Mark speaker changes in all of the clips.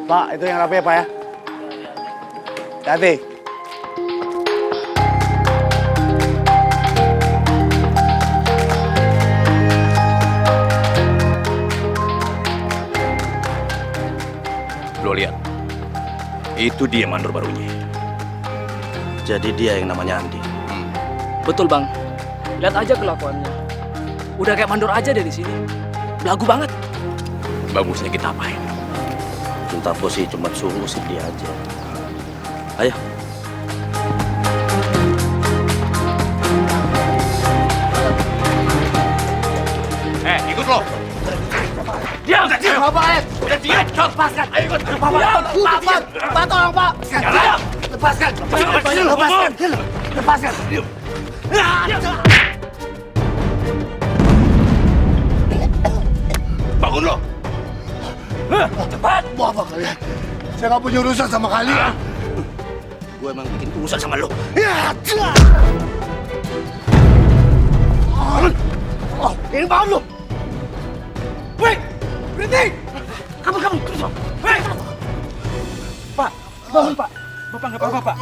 Speaker 1: Pak, itu yang rapi ya, Pak ya. Hati.
Speaker 2: Lo lihat, itu dia mandor barunya.
Speaker 3: Jadi dia yang namanya Andi.
Speaker 4: Betul bang, lihat aja kelakuannya. Udah kayak mandor aja dari sini. Belagu banget.
Speaker 2: Bagusnya kita apain?
Speaker 3: Cinta bos sih cuma suruh usir dia aja. Ayo.
Speaker 2: Ikut lo.
Speaker 1: Diam! Bapak,
Speaker 2: Udah diam,
Speaker 1: lepaskan!
Speaker 2: Ayo ikut.
Speaker 1: Pak, tolong Pak!
Speaker 2: Diam!
Speaker 1: Lepaskan! Lepaskan!
Speaker 2: Bangun lo.
Speaker 1: Cepat! Mau apa kalian? Saya nggak punya urusan sama kalian.
Speaker 3: Gue emang bikin urusan sama lo.
Speaker 1: Ini bangun lu! Wait! Berhenti! Kamu! Wait!
Speaker 4: Pak, bangun pak. Bapak nggak apa-apa pak.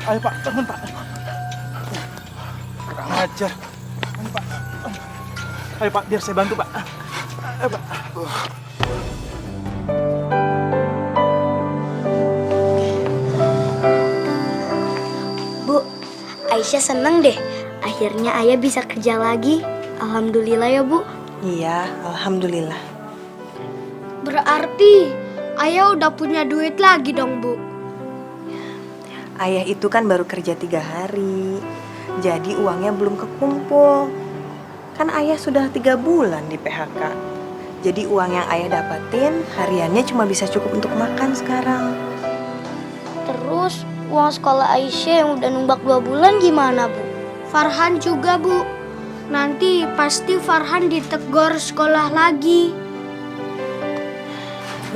Speaker 4: Ayo pak, bangun pak. Kurang ajar. Ayo pak. Ayo pak, biar saya bantu pak. Ayo pak.
Speaker 5: Bu, Aisyah seneng deh. Akhirnya ayah bisa kerja lagi. Alhamdulillah ya bu.
Speaker 6: Iya, alhamdulillah.
Speaker 5: Berarti ayah udah punya duit lagi dong bu.
Speaker 6: Ayah itu kan baru kerja 3 hari, jadi uangnya belum kekumpul. Kan ayah sudah 3 bulan di PHK. Jadi uang yang ayah dapetin hariannya cuma bisa cukup untuk makan sekarang.
Speaker 5: Terus uang sekolah Aisyah yang udah numbak 2 bulan gimana bu? Farhan juga bu. Nanti pasti Farhan ditegur sekolah lagi.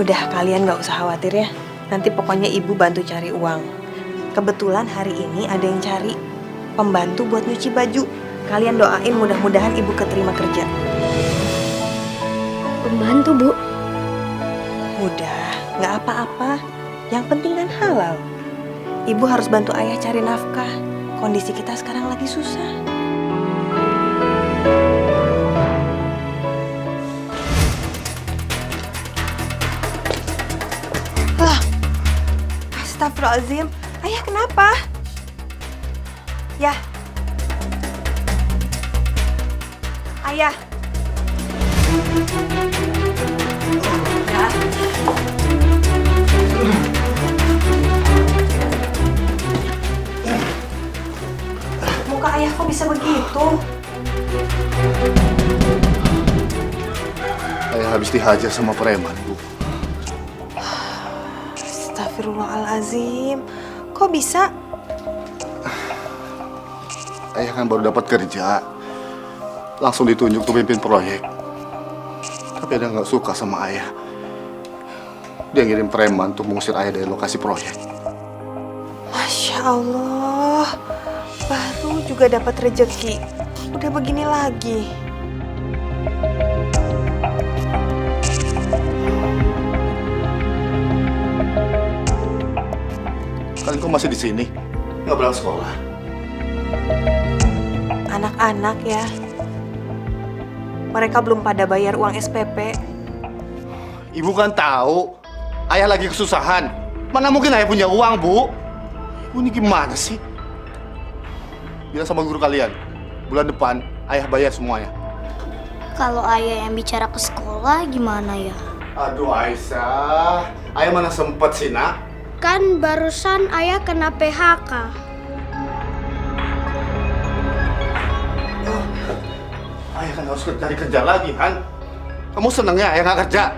Speaker 6: Udah, kalian gak usah khawatir ya. Nanti pokoknya ibu bantu cari uang. Kebetulan hari ini ada yang cari pembantu buat nyuci baju. Kalian doain mudah-mudahan ibu keterima kerja.
Speaker 5: Pembantu bu.
Speaker 6: Udah, gak apa-apa. Yang penting kan halal. Ibu harus bantu ayah cari nafkah. Kondisi kita sekarang lagi susah. Lah, astagfirullahaladzim. Ayah kenapa? Ya. Ayah. Ya. Muka ayah kok bisa begitu?
Speaker 1: Saya habis dihajar sama preman, Bu.
Speaker 6: Astagfirullahaladzim. Kok bisa?
Speaker 1: Ayah kan baru dapat kerja. Langsung ditunjuk pemimpin proyek. Tapi dia nggak suka sama ayah. Dia ngirim preman untuk mengusir ayah dari lokasi proyek.
Speaker 6: Masya Allah. Baru juga dapat rezeki. Udah begini lagi.
Speaker 1: Kalian kok masih di sini? Nggak berangkat sekolah?
Speaker 6: Anak-anak ya. Mereka belum pada bayar uang SPP.
Speaker 1: Ibu kan tahu ayah lagi kesusahan. Mana mungkin ayah punya uang, Bu? Ibu ini gimana sih? Bilang sama guru kalian, bulan depan ayah bayar semuanya.
Speaker 5: Kalau ayah yang bicara ke sekolah gimana ya?
Speaker 1: Aduh Aisyah, ayah mana sempet sih nak?
Speaker 5: Kan barusan ayah kena PHK.
Speaker 1: Ayah kan harus cari kerja lagi kan? Kamu seneng ya ayah nggak kerja?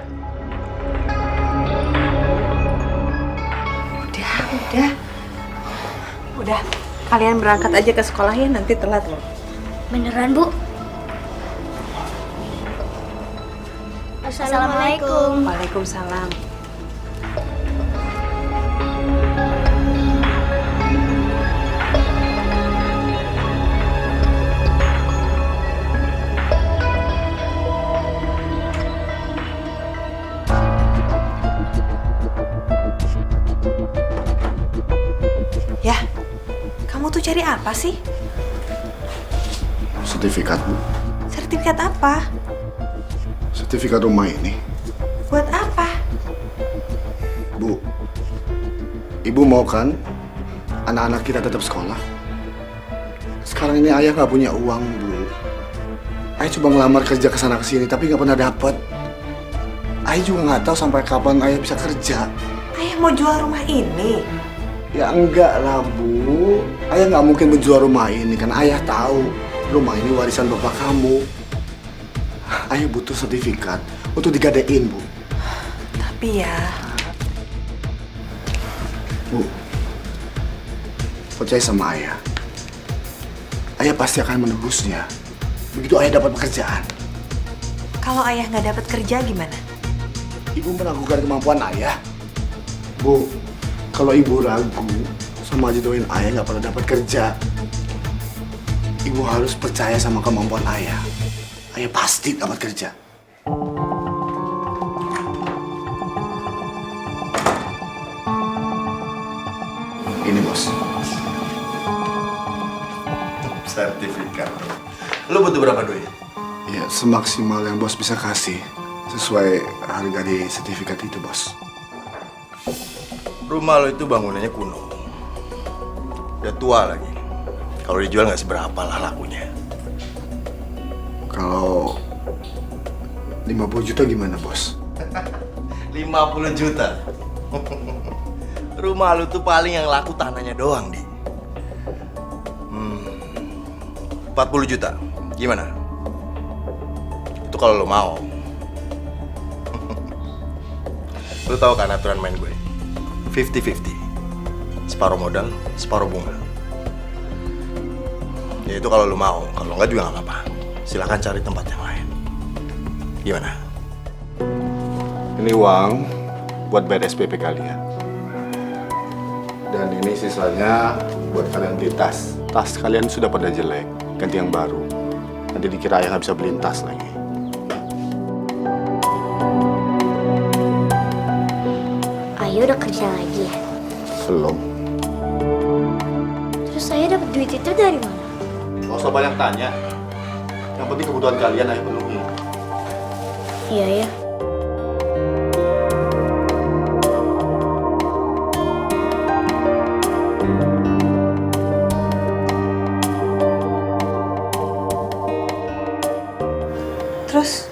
Speaker 6: Udah. Kalian berangkat aja ke sekolah ya, nanti telat loh.
Speaker 5: Beneran bu? Assalamualaikum.
Speaker 6: Waalaikumsalam. Kamu tuh cari apa sih?
Speaker 1: Sertifikat, Bu.
Speaker 6: Sertifikat apa?
Speaker 1: Sertifikat rumah ini.
Speaker 6: Buat apa?
Speaker 1: Bu, Ibu mau kan anak-anak kita tetap sekolah? Sekarang ini ayah nggak punya uang, Bu. Ayah coba ngelamar kerja ke sana kesini, tapi nggak pernah dapet. Ayah juga nggak tahu sampai kapan ayah bisa kerja.
Speaker 6: Ayah mau jual rumah ini?
Speaker 1: Ya enggak lah, Bu. Ayah nggak mungkin menjual rumah ini, kan ayah tahu rumah ini warisan bapak kamu. Ayah butuh sertifikat untuk digadein, Bu.
Speaker 6: Tapi ya,
Speaker 1: Bu, percaya sama ayah. Ayah pasti akan menebusnya. Begitu ayah dapat pekerjaan.
Speaker 6: kalau ayah nggak dapat kerja gimana?
Speaker 1: Ibu meragukan kemampuan ayah. Bu, kalau ibu ragu, sama aja doain ayah nggak pernah dapat kerja. Ibu harus percaya sama kemampuan ayah. Ayah pasti dapat kerja. Ini, Bos.
Speaker 7: Sertifikat. Lu butuh berapa duit?
Speaker 1: Ya, semaksimal yang Bos bisa kasih. Sesuai harga di sertifikat itu, Bos.
Speaker 7: Rumah lo itu bangunannya kuno. Udah tua lagi. Kalau dijual nggak seberapa lah lakunya.
Speaker 1: Kalau 50 juta gimana, Bos?
Speaker 7: 50 juta. Rumah lu tuh paling yang laku tanahnya doang, Di. 40 juta. Gimana? Itu kalau lo mau. Lu tahu kan aturan main gue? 50-50. Separuh modal, separuh bunga. Ya itu kalau lu mau. Kalau enggak juga nggak apa-apa. Silahkan cari tempat yang lain. Gimana?
Speaker 1: Ini uang buat bayar SPP kalian. Dan ini sisanya buat kalian beli tas. Tas kalian sudah pada jelek, ganti yang baru. Nanti dikira ayah nggak bisa beliin tas lagi.
Speaker 5: Ayo udah kerja lagi ya?
Speaker 1: Belum.
Speaker 5: Terus saya dapat duit itu dari mana?
Speaker 1: Nggak usah banyak tanya. Yang penting kebutuhan kalian ayah penuhi.
Speaker 5: Iya ya.
Speaker 6: Terus,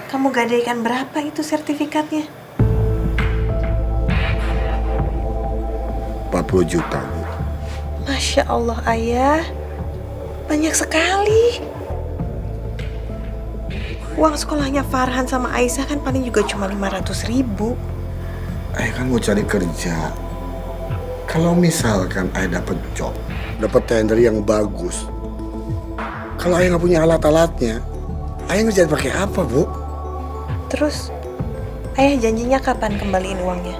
Speaker 6: kamu gadaikan berapa itu sertifikatnya?
Speaker 1: 40 juta, Bu.
Speaker 6: Masya Allah, ayah. Banyak sekali. Uang sekolahnya Farhan sama Aisyah kan paling juga cuma 500.000.
Speaker 1: Ayah kan mau cari kerja. Kalau misalkan ayah dapat job, dapat tender yang bagus. Kalau ayah nggak punya alat-alatnya, ayah ngerjain pakai apa, Bu?
Speaker 6: Terus, ayah janjinya kapan kembaliin uangnya?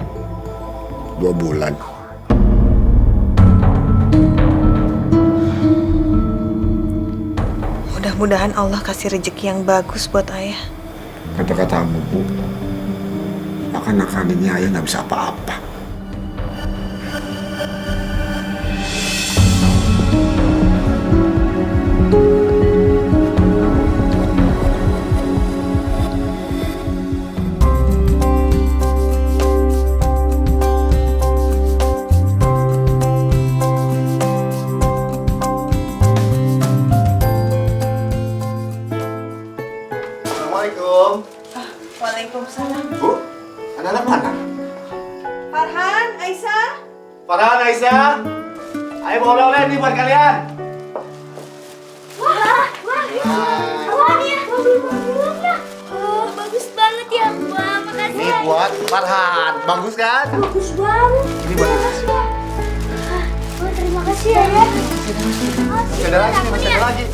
Speaker 1: 2 bulan.
Speaker 6: Mudah-mudahan Allah kasih rezeki yang bagus buat ayah.
Speaker 1: Kata-katamu, Bu. Akan-akan ini ayah nggak bisa apa-apa. Assalamualaikum.
Speaker 6: Waalaikumsalam.
Speaker 1: Bu, anak-anak mana?
Speaker 6: Farhan, Aisyah.
Speaker 1: Farhan, Aisyah. Ayo bawa oleh-oleh nih buat kalian.
Speaker 5: Wah, awalnya mobil-mobilnya. Oh, bagus banget ya. Wah, makasih
Speaker 1: Ini
Speaker 5: ya.
Speaker 1: buat Farhan. Bagus kan?
Speaker 5: Bagus banget.
Speaker 1: Ini buat
Speaker 5: Makasih ya. Oh, terima kasih ya.
Speaker 1: Masih ada lagi nih, masih ada lagi.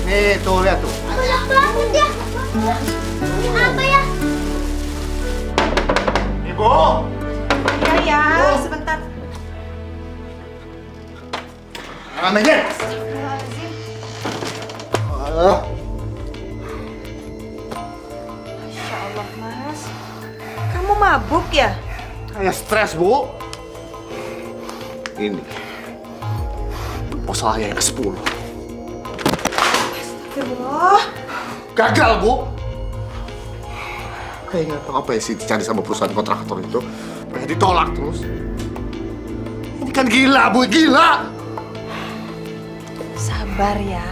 Speaker 1: Nih, tuh lihat tuh.
Speaker 5: Banyak banget ya. Ini apa ya?
Speaker 1: Ibu.
Speaker 6: Iya ya, sebentar.
Speaker 1: Anaknya.
Speaker 6: Masya Allah, Mas. Kamu mabuk ya?
Speaker 1: Kayak stres, Bu. Ini proposal ayah yang ke-10.
Speaker 6: Astagfirullah.
Speaker 1: Gagal, Bu. Kayak nggak tahu apa yang sih dicari sama perusahaan kontraktor itu. Pengen ditolak terus. Ini kan gila, Bu, gila.
Speaker 6: Sabar ya.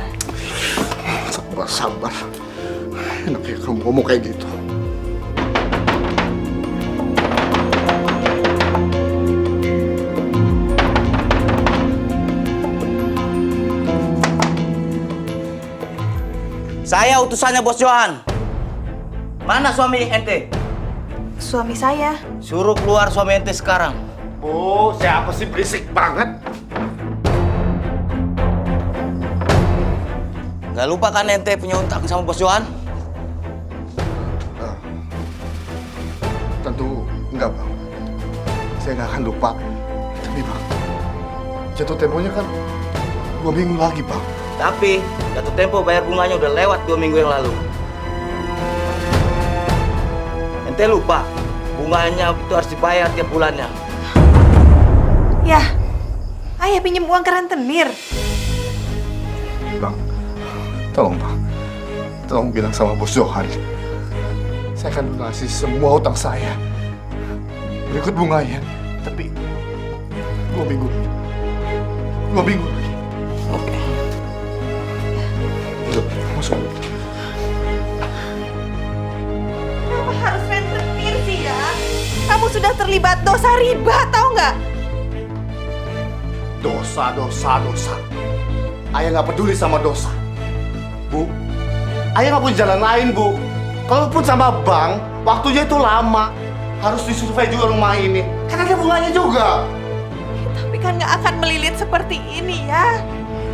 Speaker 1: Sabar. Enaknya kamu ngomong kayak gitu.
Speaker 3: Saya utusannya Bos Johan. Mana suami ente?
Speaker 6: Suami saya.
Speaker 3: Suruh keluar suami ente sekarang.
Speaker 1: Bu, siapa sih berisik banget?
Speaker 3: Gak lupa kan ente punya utang sama Bos Johan?
Speaker 1: Tentu enggak, Bang. Saya nggak akan lupa. Tapi, Bang, jatuh temponya kan 2 minggu lagi, Bang.
Speaker 3: Tapi jatuh tempo bayar bunganya udah lewat 2 minggu yang lalu. Ente lupa bunganya itu harus dibayar tiap bulannya.
Speaker 6: Yah, ayah pinjam uang ke rentenir.
Speaker 1: Bang, tolong, Bang. Tolong bilang sama Bos Johan. Saya akan lunasi semua utang saya. Berikut bunganya. Tapi 2 minggu lagi. 2 minggu lagi.
Speaker 3: Oke.
Speaker 1: Yuk, masuk.
Speaker 6: Kenapa harus rentenir sih ya? Kamu sudah terlibat dosa riba, tahu nggak?
Speaker 1: Dosa. Ayah nggak peduli sama dosa. Bu, ayah nggak punya jalan lain, Bu. Kalaupun sama bank, waktunya itu lama. Harus disurvei juga rumah ini. Kan ada bunganya juga.
Speaker 6: Tapi kan nggak akan melilit seperti ini ya.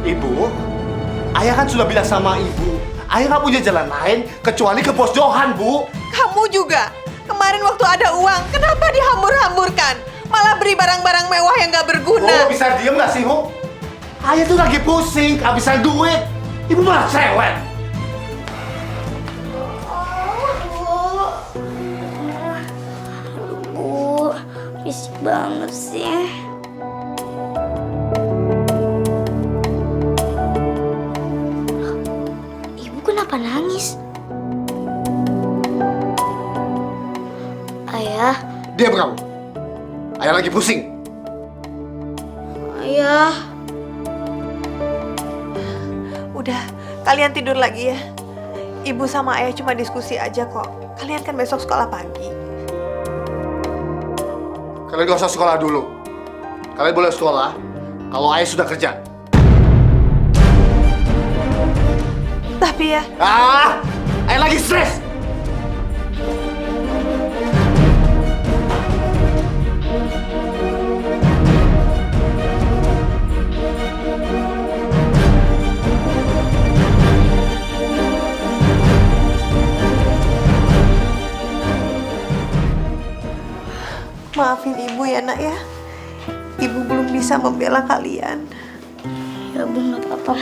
Speaker 1: Ibu, ayah kan sudah bilang sama ibu. Ayah nggak punya jalan lain kecuali ke Bos Johan, Bu.
Speaker 6: Kamu juga. Kemarin waktu ada uang, kenapa dihambur-hamburkan? Malah beri barang-barang mewah yang nggak berguna.
Speaker 1: Bu, bisa diem nggak sih, Bu? Ayah tuh lagi pusing, kehabisan duit. Ibu malah cerewet.
Speaker 5: Bu, risik banget sih. Ibu kenapa nangis? Ayah,
Speaker 1: Diam kamu. Ayah lagi pusing.
Speaker 5: ayah.
Speaker 6: Udah, kalian tidur lagi ya. Ibu sama ayah cuma diskusi aja kok. Kalian kan besok sekolah pagi.
Speaker 1: Kalian gak usah sekolah dulu. Kalian boleh sekolah kalau ayah sudah kerja.
Speaker 6: Tapi ya,
Speaker 1: Ayah lagi stres.
Speaker 6: maafin ibu ya nak ya. Ibu belum bisa membela kalian.
Speaker 5: Ya Bu, nggak apa-apa.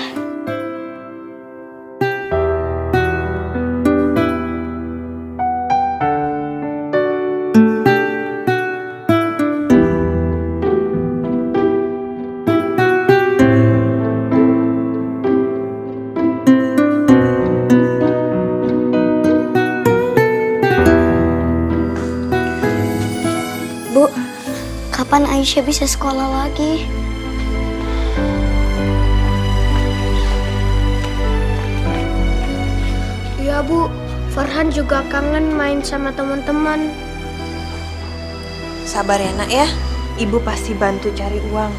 Speaker 5: Bu, kapan Aisyah bisa sekolah lagi? Iya Bu, Farhan juga kangen main sama teman-teman.
Speaker 6: Sabar ya nak ya. Ibu pasti bantu cari uang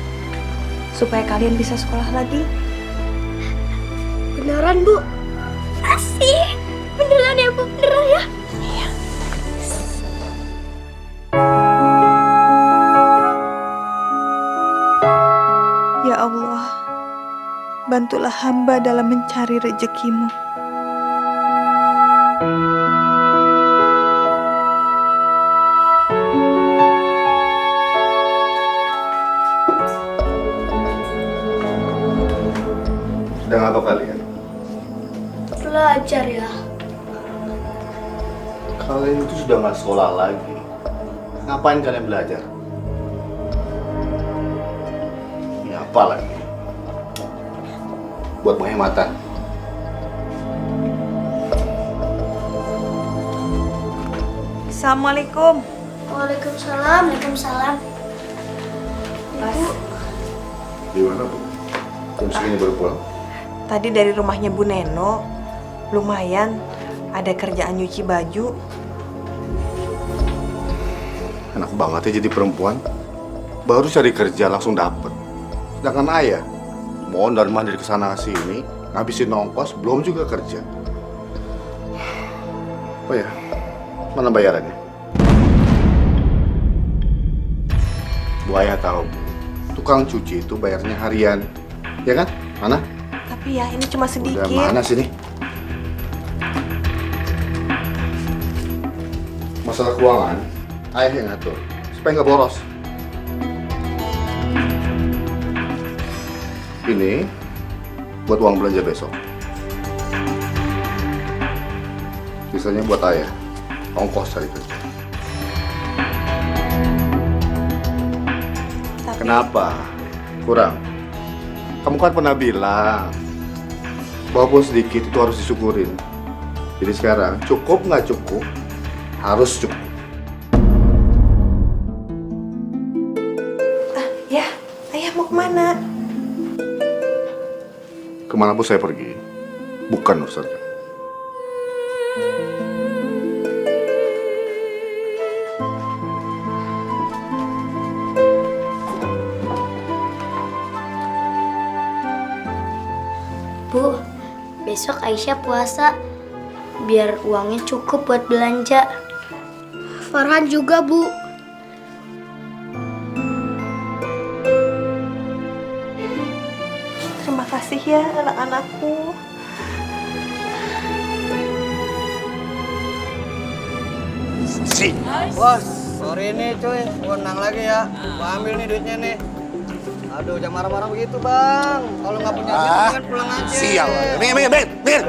Speaker 6: supaya kalian bisa sekolah lagi.
Speaker 5: Beneran Bu? Asik. Beneran ya Bu, beneran ya?
Speaker 6: Iya. Ya Allah, bantulah hamba dalam mencari rezekimu.
Speaker 1: Sedang apa kalian?
Speaker 5: Belajar ya.
Speaker 1: Kalian itu sudah nggak sekolah lagi. Ngapain kalian belajar? Ini apa lagi? buat penghematan.
Speaker 6: Assalamualaikum.
Speaker 5: Waalaikumsalam. Waalaikumsalam.
Speaker 6: Mas,
Speaker 1: Gimana, Bu? Jam segini baru pulang?
Speaker 6: tadi dari rumahnya Bu Neno, lumayan ada kerjaan nyuci baju.
Speaker 1: Enak banget ya jadi perempuan. Baru cari kerja langsung dapet. Sedangkan ayah, mondar mandir ke sana sini, ngabisin ongkos, belum juga kerja. Oh ya, mana bayarannya? Bu Ayah tahu, Bu. Tukang cuci itu bayarnya harian. Ya kan? Mana?
Speaker 6: Tapi ya ini cuma sedikit.
Speaker 1: Udah mana sini? Masalah keuangan, ayah yang ngatur. Supaya nggak boros. Ini buat uang belanja besok. Sisanya buat ayah. Ongkos cari kerja.
Speaker 6: Tapi
Speaker 1: Kenapa? Kurang? Kamu kan pernah bilang, walaupun sedikit itu harus disyukurin. Jadi sekarang, cukup nggak cukup, harus cukup.
Speaker 6: ya, ayah mau kemana?
Speaker 1: Kemanapun saya pergi, bukan urusan kamu.
Speaker 5: Bu, besok Aisyah puasa. Biar uangnya cukup buat belanja. Farhan juga, Bu.
Speaker 6: Terima kasih ya anak-anakku.
Speaker 8: Bos, sorry nih cuy, gua nang lagi ya. Gua ambil nih duitnya nih. Aduh, jangan marah-marah begitu bang. Kalau nggak punya duit kan pulang aja.
Speaker 1: Sial, Mir.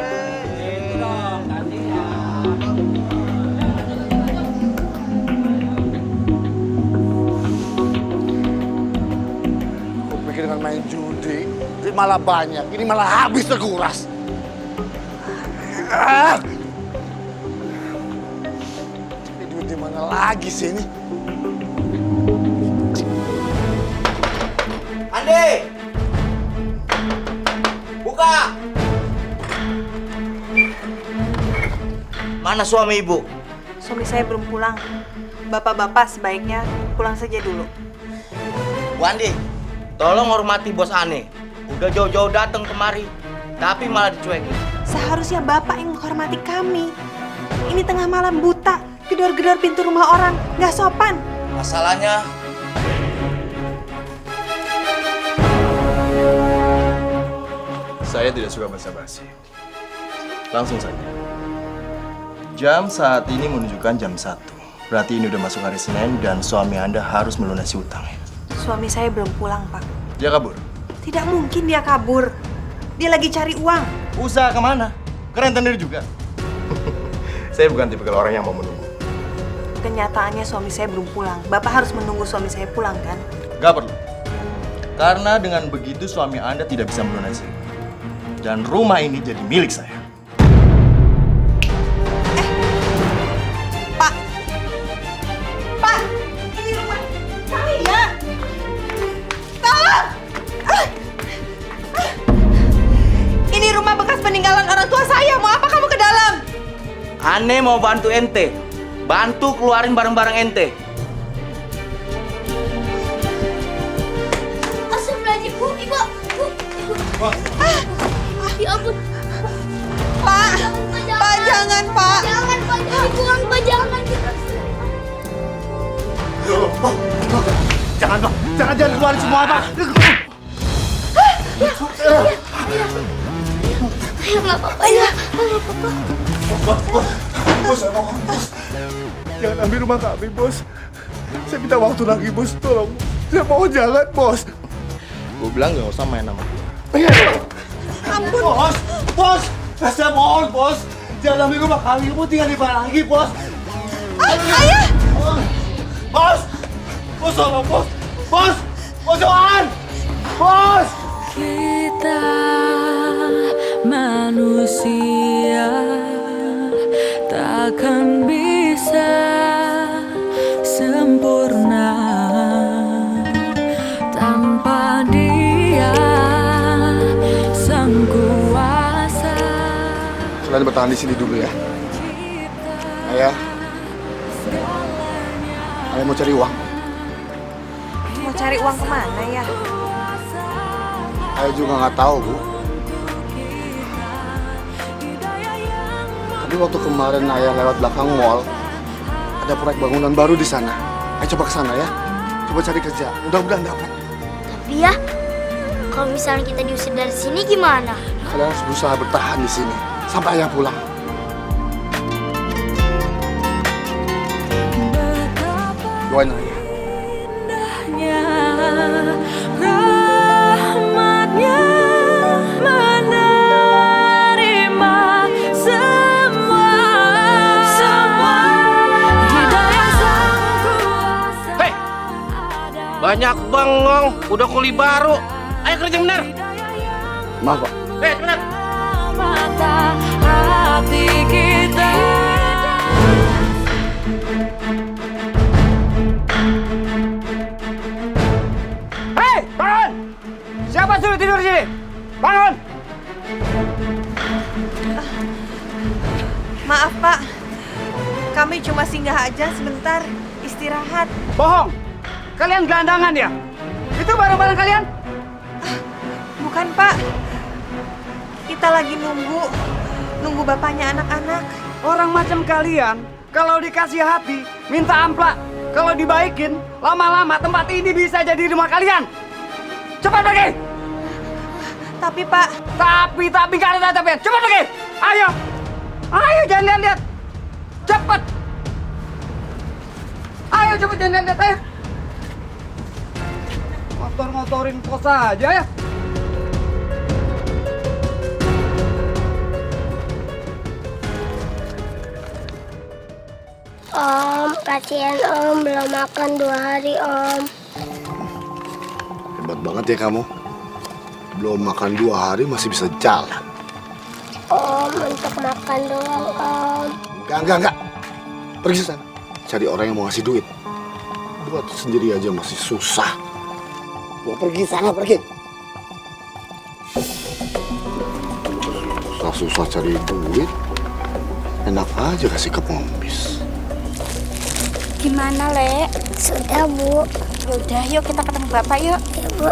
Speaker 1: Aku pikir dengan main judi, duit malah banyak. Ini malah habis terkuras. Ini duit di mana lagi sih ini?
Speaker 8: Andi! Buka! Mana suami ibu?
Speaker 6: Suami saya belum pulang. Bapak-bapak sebaiknya pulang saja dulu.
Speaker 8: Bu Andi, tolong hormati bos Ane. Udah jauh-jauh datang kemari, tapi malah dicuekin.
Speaker 6: Seharusnya bapak yang menghormati kami. Ini tengah malam buta, gedor-gedor pintu rumah orang, nggak sopan.
Speaker 8: Masalahnya,
Speaker 7: Saya tidak suka basa-basi. Langsung saja. Jam saat ini menunjukkan jam 1. Berarti ini udah masuk hari Senin dan suami Anda harus melunasi utang.
Speaker 6: Suami saya belum pulang, Pak.
Speaker 7: Dia kabur.
Speaker 6: Tidak mungkin dia kabur. Dia lagi cari uang.
Speaker 7: Usaha kemana? Keren sendiri juga. Saya bukan tipe orang yang mau menunggu.
Speaker 6: Kenyataannya suami saya belum pulang. Bapak harus menunggu suami saya pulang, kan?
Speaker 7: Gak perlu. Karena dengan begitu suami Anda tidak bisa melunasi. Dan rumah ini jadi milik saya.
Speaker 6: Pak! Pak! Ini rumah saya! Tolong! Ini rumah bekas peninggalan orang tua saya. Mau apa kamu ke dalam?
Speaker 8: Ane mau bantu ente. Bantu keluarin barang-barang ente.
Speaker 5: Astagfirullahaladzim, Bu. Ibu. Ya ampun.
Speaker 6: Pak! Pak, jangan, Pak!
Speaker 5: Jangan, Pak. Dibuang, Pak. Jangan.
Speaker 1: Jangan, Pak. Jangan keluarin semua, Pak.
Speaker 5: Ayo, nggak apa-apa ya. Nggak apa-apa.
Speaker 1: Bos, saya mohon, bos. Jangan ambil rumah kami, bos. Saya minta waktu lagi, bos. Tolong. Saya mohon jangan, bos.
Speaker 7: Gue bilang gak usah main sama gue.
Speaker 1: Ampun. Bos, bos. Saya mohon, bos. Jangan ambil rumah kami. Kamu tinggal di mana lagi, bos.
Speaker 6: Ayah!
Speaker 1: Bos. Bos, tolong, bos. Bos. Bos, Johan. Bos.
Speaker 9: Kita
Speaker 1: kalian bertahan di sini dulu ya. Ayah mau cari uang.
Speaker 6: Mau cari uang kemana ya?
Speaker 1: Ayah juga nggak tahu, Bu. Tapi waktu kemarin ayah lewat belakang mall, ada proyek bangunan baru di sana. Ayo coba ke sana ya. Coba cari kerja. Mudah-mudahan dapat.
Speaker 5: Tapi ya, kalau misalnya kita diusir dari sini gimana?
Speaker 1: Kalian harus berusaha bertahan di sini sampai ayah pulang. Doain ayah.
Speaker 3: Banyak bengong, udah kuli baru. Ayo kerja bener.
Speaker 1: Maaf, Pak.
Speaker 3: Bener.
Speaker 8: Hei, bangun! Siapa suruh tidur di sini? Bangun!
Speaker 6: Maaf Pak, kami cuma singgah aja sebentar, istirahat.
Speaker 8: Bohong! Kalian gelandangan ya? Itu barang-barang kalian?
Speaker 6: Bukan Pak, kita lagi nunggu bapaknya anak-anak.
Speaker 8: Orang macam kalian, kalau dikasih hati, minta amplak. Kalau dibaikin, lama-lama tempat ini bisa jadi rumah kalian. Cepat pergi!
Speaker 6: Tapi Pak,
Speaker 8: Tapi gak ada tapi. Cepat pergi! Ayo! Ayo, jangan lihat-lihat! Cepat! Ayo, cepat jangan lihat-lihat, ayo! Ngotor-ngotorin kos aja ya!
Speaker 5: Om, kasihan Om, belum makan 2 hari Om.
Speaker 1: Hebat banget ya kamu. Belum makan 2 hari masih bisa jalan.
Speaker 5: Om, untuk makan doang Om.
Speaker 1: Enggak. Pergi sana. Cari orang yang mau ngasih duit. Buat sendiri aja masih susah. Mau pergi sana, pergi. Susah cari duit. Enak aja kasih ke pengemis.
Speaker 5: Gimana, Le? Sudah, Bu.
Speaker 6: yaudah yuk kita ketemu Bapak yuk.
Speaker 5: Ya, Bu.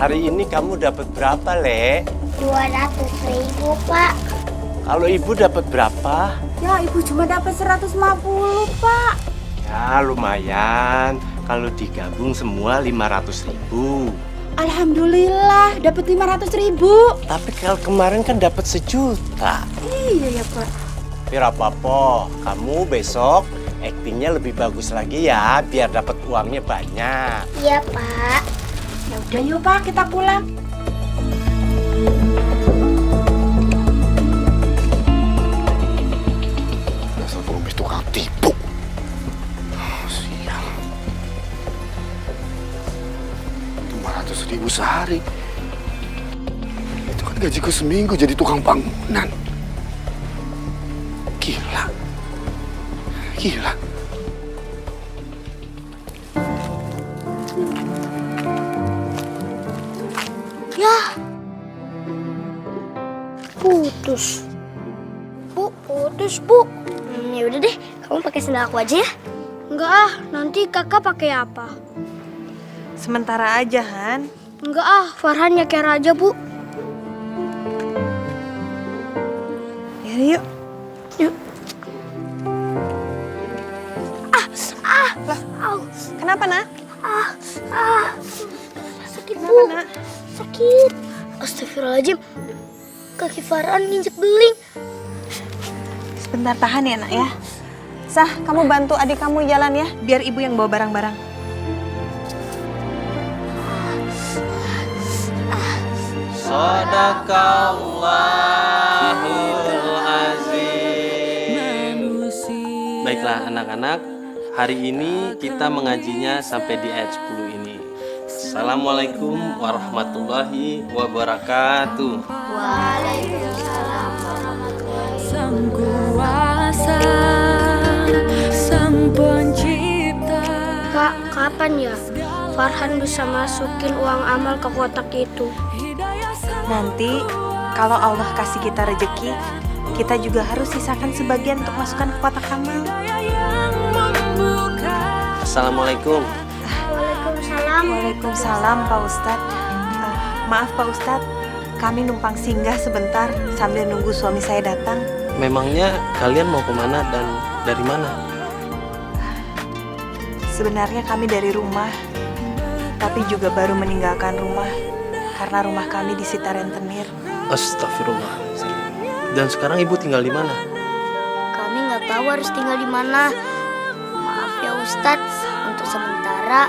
Speaker 3: Hari ini kamu dapat berapa, Le?
Speaker 5: 200.000, Pak.
Speaker 3: Kalau ibu dapat berapa?
Speaker 9: Ya, ibu cuma dapat 150, Pak.
Speaker 3: Ya, lumayan. Kalau digabung semua 500.000.
Speaker 9: Alhamdulillah, dapat 500.000.
Speaker 3: Tapi kalau kemarin kan dapat 1 juta.
Speaker 9: Iya ya, Pak.
Speaker 3: Pirapapo, kamu besok aktingnya lebih bagus lagi ya, biar dapat uangnya banyak.
Speaker 5: Iya, Pak.
Speaker 9: Ya udah yuk, Pak, kita pulang.
Speaker 1: Dasar pengemis tukang tipu. Sial. 500.000 sehari. Itu kan gajiku seminggu jadi tukang bangunan. Gila.
Speaker 5: Ya. Putus. Bu, putus, Bu. Ya udah deh, kamu pakai sendal aku aja ya. Enggak ah, nanti kakak pakai apa?
Speaker 6: Sementara aja, Han.
Speaker 5: Enggak ah, Farhan nyeker aja, Bu.
Speaker 6: Ya, yuk.
Speaker 5: Yuk. Au.
Speaker 6: Kenapa, Nak?
Speaker 5: Sakit,
Speaker 6: Kenapa,
Speaker 5: Bu.
Speaker 6: Nak?
Speaker 5: Sakit. Astagfirullahaladzim. Kaki Farhan nginjek beling.
Speaker 6: Sebentar tahan ya, Nak ya. Sah, kamu bantu adik kamu jalan ya, biar ibu yang bawa barang-barang.
Speaker 3: Shadaqallahul azim. Baiklah anak-anak, hari ini kita mengajinya sampai di ayat 10 ini. Assalamualaikum warahmatullahi wabarakatuh.
Speaker 5: Waalaikumsalam warahmatullahi
Speaker 10: Sang Kuasa, Sang Pencipta.
Speaker 5: Kak, kapan ya? Farhan bisa masukin uang amal ke kotak itu.
Speaker 6: Nanti kalau Allah kasih kita rezeki, kita juga harus sisakan sebagian untuk masukkan ke kotak amal.
Speaker 3: Assalamualaikum.
Speaker 5: Waalaikumsalam.
Speaker 6: Waalaikumsalam Pak Ustadz. Maaf Pak Ustadz, kami numpang singgah sebentar sambil nunggu suami saya datang.
Speaker 3: Memangnya kalian mau kemana dan dari mana?
Speaker 6: Sebenarnya kami dari rumah, tapi juga baru meninggalkan rumah karena rumah kami disita rentenir.
Speaker 3: Astagfirullah. Dan sekarang ibu tinggal di mana?
Speaker 5: Kami nggak tahu harus tinggal di mana. Maaf ya Ustadz, untuk sementara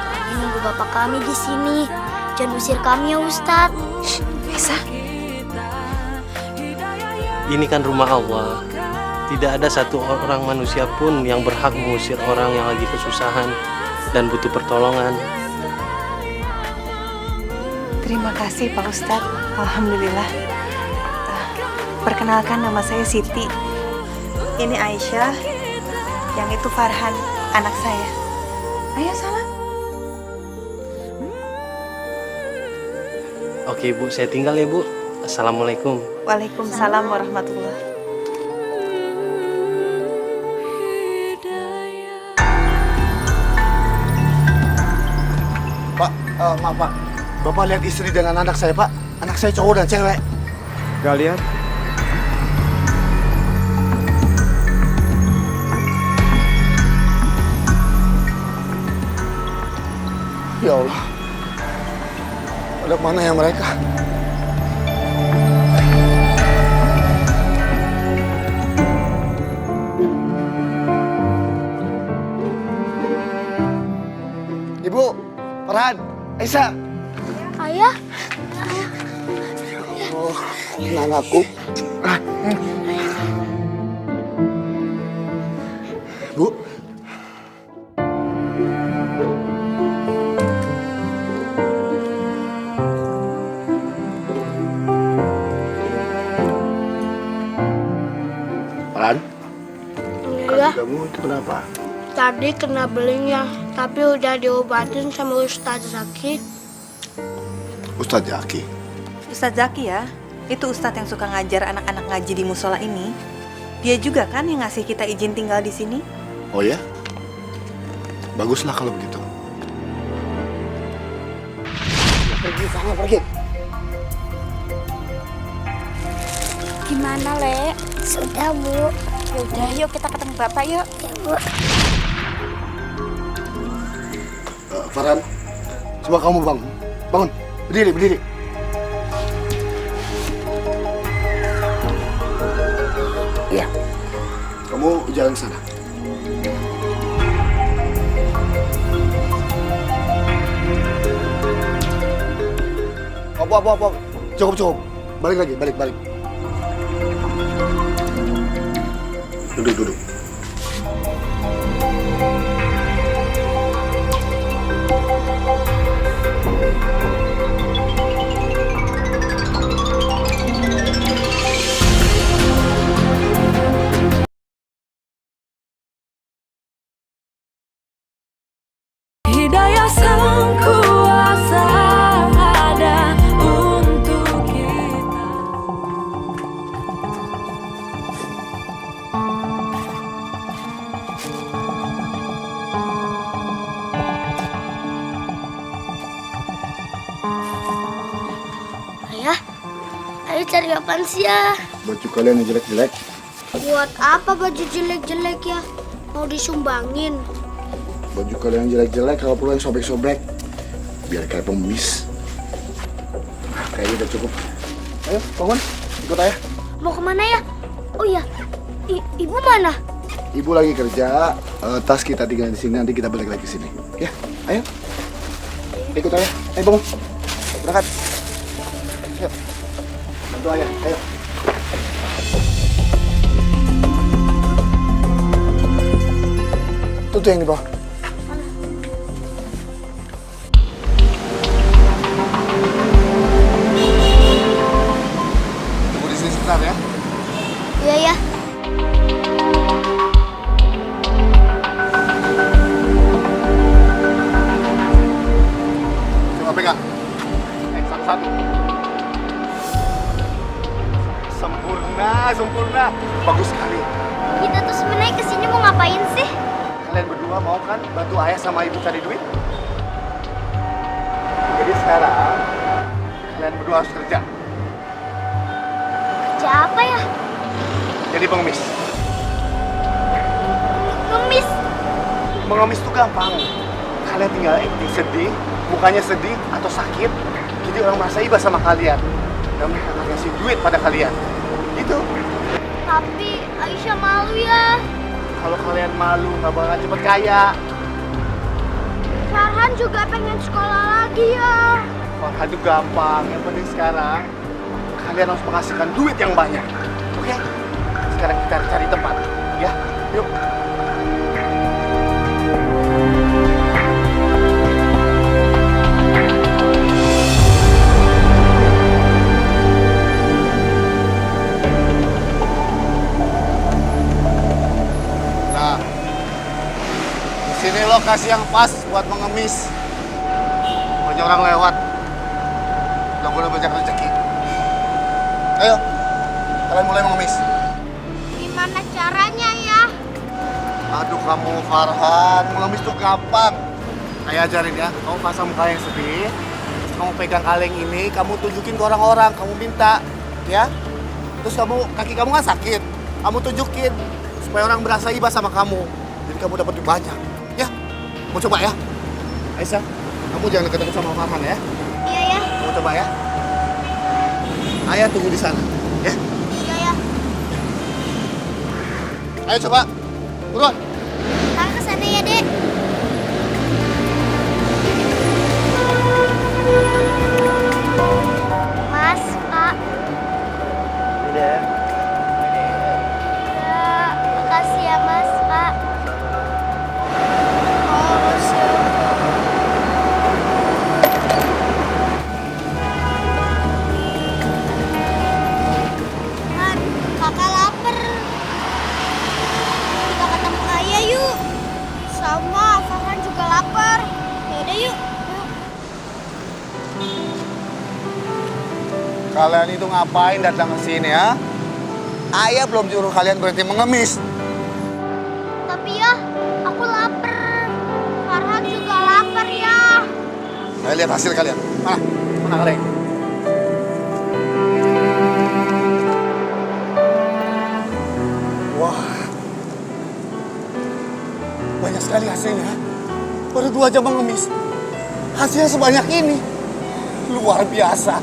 Speaker 5: kami nunggu bapak kami di sini. Jangan usir kami ya Ustadz.
Speaker 6: Bisa?
Speaker 3: Ini kan rumah Allah. Tidak ada satu orang manusia pun yang berhak mengusir orang yang lagi kesusahan dan butuh pertolongan.
Speaker 6: Terima kasih Pak Ustadz. Alhamdulillah. Perkenalkan, nama saya Siti. Ini Aisyah. Yang itu Farhan, anak saya. Ayo salam.
Speaker 3: Oke Bu, saya tinggal ya Bu. Assalamualaikum.
Speaker 6: Waalaikumsalam warahmatullahi.
Speaker 1: Pak, maaf Pak. Bapak lihat istri dengan anak saya Pak. Anak saya cowok dan cewek.
Speaker 8: Gak lihat?
Speaker 1: Ya Allah. Ada mana ya mereka? Ibu, Farhan, Aisyah.
Speaker 5: Ayah,
Speaker 1: Oh, anakku. Bu. Farhan,
Speaker 5: iya.
Speaker 1: kamu itu kenapa?
Speaker 5: Tadi kena beling ya, tapi udah diobatin sama Ustadz Zaki.
Speaker 1: Ustadz Zaki.
Speaker 6: Ustadz Zaki ya, itu Ustadz yang suka ngajar anak-anak ngaji di musola ini. Dia juga kan yang ngasih kita izin tinggal di sini.
Speaker 1: Oh ya? Baguslah kalau begitu. Pergi sana, pergi.
Speaker 9: Gimana, Le?
Speaker 5: Sudah, Bu.
Speaker 9: Yaudah, yuk kita ketemu Bapak yuk.
Speaker 5: Ya, Bu.
Speaker 1: Farhan, coba kamu bangun. Bangun, berdiri, berdiri. Iya. Kamu jalan ke sana. Apa. Cukup. Balik lagi, balik. Duduk.
Speaker 10: Hidayah Sang Kuasa ada untuk kita.
Speaker 5: Ayah, ayo cari apaan sih ya?
Speaker 1: Baju kalian yang jelek-jelek.
Speaker 5: Buat apa baju jelek-jelek ya? Mau disumbangin?
Speaker 1: Baju kalian yang jelek-jelek, kalau perlu yang sobek-sobek. Biar kayak pengemis. Kayaknya udah cukup. Ayo, bangun. Ikut ayah.
Speaker 5: Mau kemana ya? Oh iya, ibu mana?
Speaker 1: Ibu lagi kerja, tas kita tinggal di sini, nanti kita balik lagi ke sini. Ya, ayo. Ikut ayah. Ayo bangun. Berangkat. Yuk. Bantu ayah, ayo. Tuh yang di bawah. Tunggu di sini sebentar ya.
Speaker 5: Iya ya.
Speaker 1: pegang. Satu-satu. Sempurna. Bagus sekali.
Speaker 5: Kita tuh sebenarnya kesini mau ngapain sih?
Speaker 1: Kalian berdua mau kan bantu ayah sama ibu cari duit? Jadi sekarang kalian berdua harus kerja.
Speaker 5: Kerja apa ya?
Speaker 1: Jadi pengemis.
Speaker 5: Ngemis.
Speaker 1: Mengemis itu gampang. Kalian tinggal acting sedih, mukanya sedih atau sakit. Jadi orang merasa iba sama kalian. Dan mereka akan ngasih duit pada kalian. Gitu.
Speaker 5: Tapi Aisyah malu ya.
Speaker 1: Kalau kalian malu, nggak bakalan cepet kaya.
Speaker 5: Farhan juga pengen sekolah lagi ya.
Speaker 1: Farhan itu gampang. Yang penting sekarang kalian harus menghasilkan duit yang banyak. Oke? Sekarang kita cari tempat. Ya, yuk. Nah, sini lokasi yang pas buat mengemis. Banyak orang lewat. Udah boleh banyak rezeki. Ayo, kalian mulai mengemis.
Speaker 5: Gimana caranya ya?
Speaker 1: Aduh kamu Farhan, mengemis tuh gampang. Saya ajarin ya, kamu pasang muka yang sedih. Terus kamu pegang kaleng ini, kamu tunjukin ke orang-orang, kamu minta, ya. Terus kaki kamu kan sakit, kamu tunjukin supaya orang berasa iba sama kamu. Jadi kamu dapat duit banyak, ya. Mau coba ya? Aisyah, kamu jangan deket-deket sama Farhan ya.
Speaker 5: Iya ya.
Speaker 1: Mau coba ya? Ayah tunggu di sana, ya.
Speaker 5: Iya ya.
Speaker 1: Ayo coba, buruan.
Speaker 5: Kang kesana ya dek. Mas, Pak.
Speaker 1: Ini
Speaker 5: Ya, makasih ya Mas, Pak. Han, kakak lapar. Kita ketemu ayah yuk. Sama, Farhan juga lapar. Yaudah yuk.
Speaker 1: Kalian itu ngapain datang ke sini ya? Ayah belum nyuruh kalian berhenti mengemis.
Speaker 5: Tapi ya, aku lapar. Farhan juga lapar ya.
Speaker 1: Saya lihat hasil kalian. Mana? Mana kalian? Wah, banyak sekali hasilnya. Baru 2 jam mengemis. Hasilnya sebanyak ini. Luar biasa.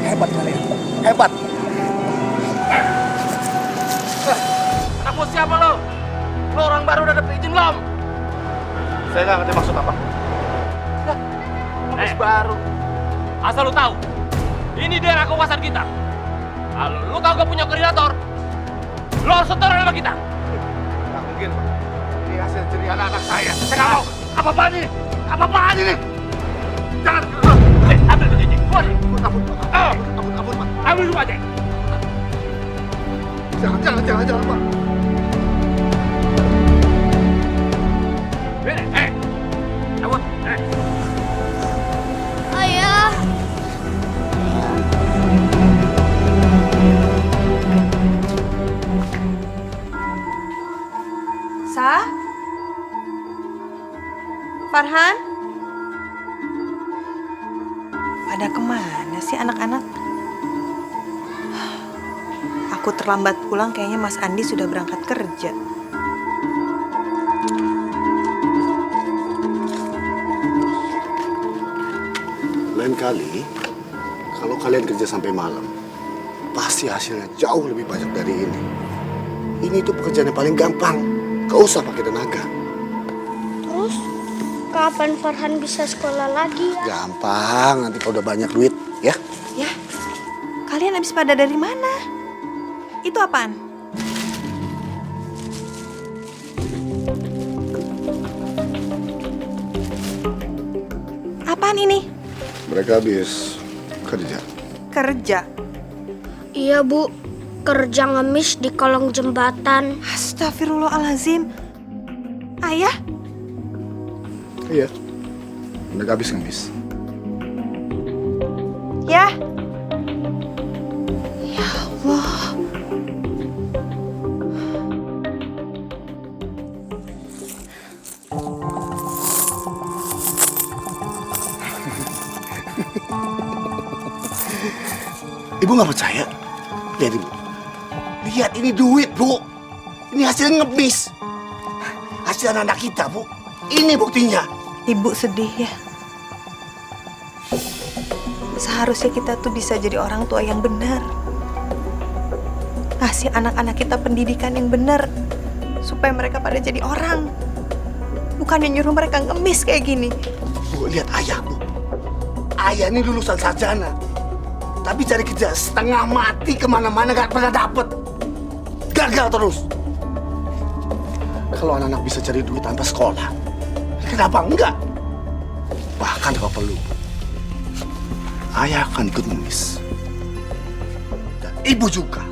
Speaker 1: Hebat kalian. Hebat.
Speaker 3: Anak bos siapa lo? Lo orang baru udah dapet izin belum?
Speaker 1: Saya nggak ngerti maksud apa.
Speaker 3: Baru. Asal lu tahu, ini daerah kekuasaan kita. Kalau lu kagak punya koordinator, lu harus setor sama kita.
Speaker 1: Nggak mungkin, Pak. Ini hasil jerih anak saya. Saya nggak mau. Apa-apaan ini? Apa-apaan ini? Jangan.
Speaker 3: Ambil tuh Cek. Keluar.
Speaker 1: Ampun, Pak. Ampun, Pak.
Speaker 3: Ambil semua Cek.
Speaker 1: Jangan, Pak.
Speaker 3: Cabut.
Speaker 5: Ayah.
Speaker 6: Sa? Farhan? Pada kemana sih anak-anak? Aku terlambat pulang, kayaknya Mas Andi sudah berangkat kerja.
Speaker 1: Lain kali, kalau kalian kerja sampai malam, pasti hasilnya jauh lebih banyak dari ini. Ini tuh pekerjaan yang paling gampang. Gak usah pakai tenaga.
Speaker 5: Terus, kapan Farhan bisa sekolah lagi ya?
Speaker 1: Gampang, nanti kalau udah banyak duit, ya.
Speaker 6: Ya, kalian habis pada dari mana? Itu apaan? Apaan ini?
Speaker 1: Mereka habis kerja.
Speaker 6: Kerja.
Speaker 5: Iya Bu, kerja ngemis di kolong jembatan.
Speaker 6: Astagfirullahaladzim. Ayah?
Speaker 1: Iya. Mereka habis ngemis.
Speaker 6: Ya. Ya Allah.
Speaker 1: Ibu nggak percaya? Lihat ibu. Lihat ini duit, Bu. Ini hasilnya ngebis. Hasil anak kita, Bu. Ini buktinya.
Speaker 6: Ibu sedih ya. Seharusnya kita tuh bisa jadi orang tua yang benar. Ngasih anak-anak kita pendidikan yang benar. Supaya mereka pada jadi orang. Bukannya nyuruh mereka ngemis kayak gini.
Speaker 1: Bu, lihat ayah, Bu. Ayah ini lulusan sarjana. Tapi cari kerja setengah mati kemana-mana gak pernah dapet. Gagal terus. Kalau anak-anak bisa cari duit tanpa sekolah, kenapa enggak? Bahkan kalau perlu, ayah akan ikut ngemis. Dan ibu juga.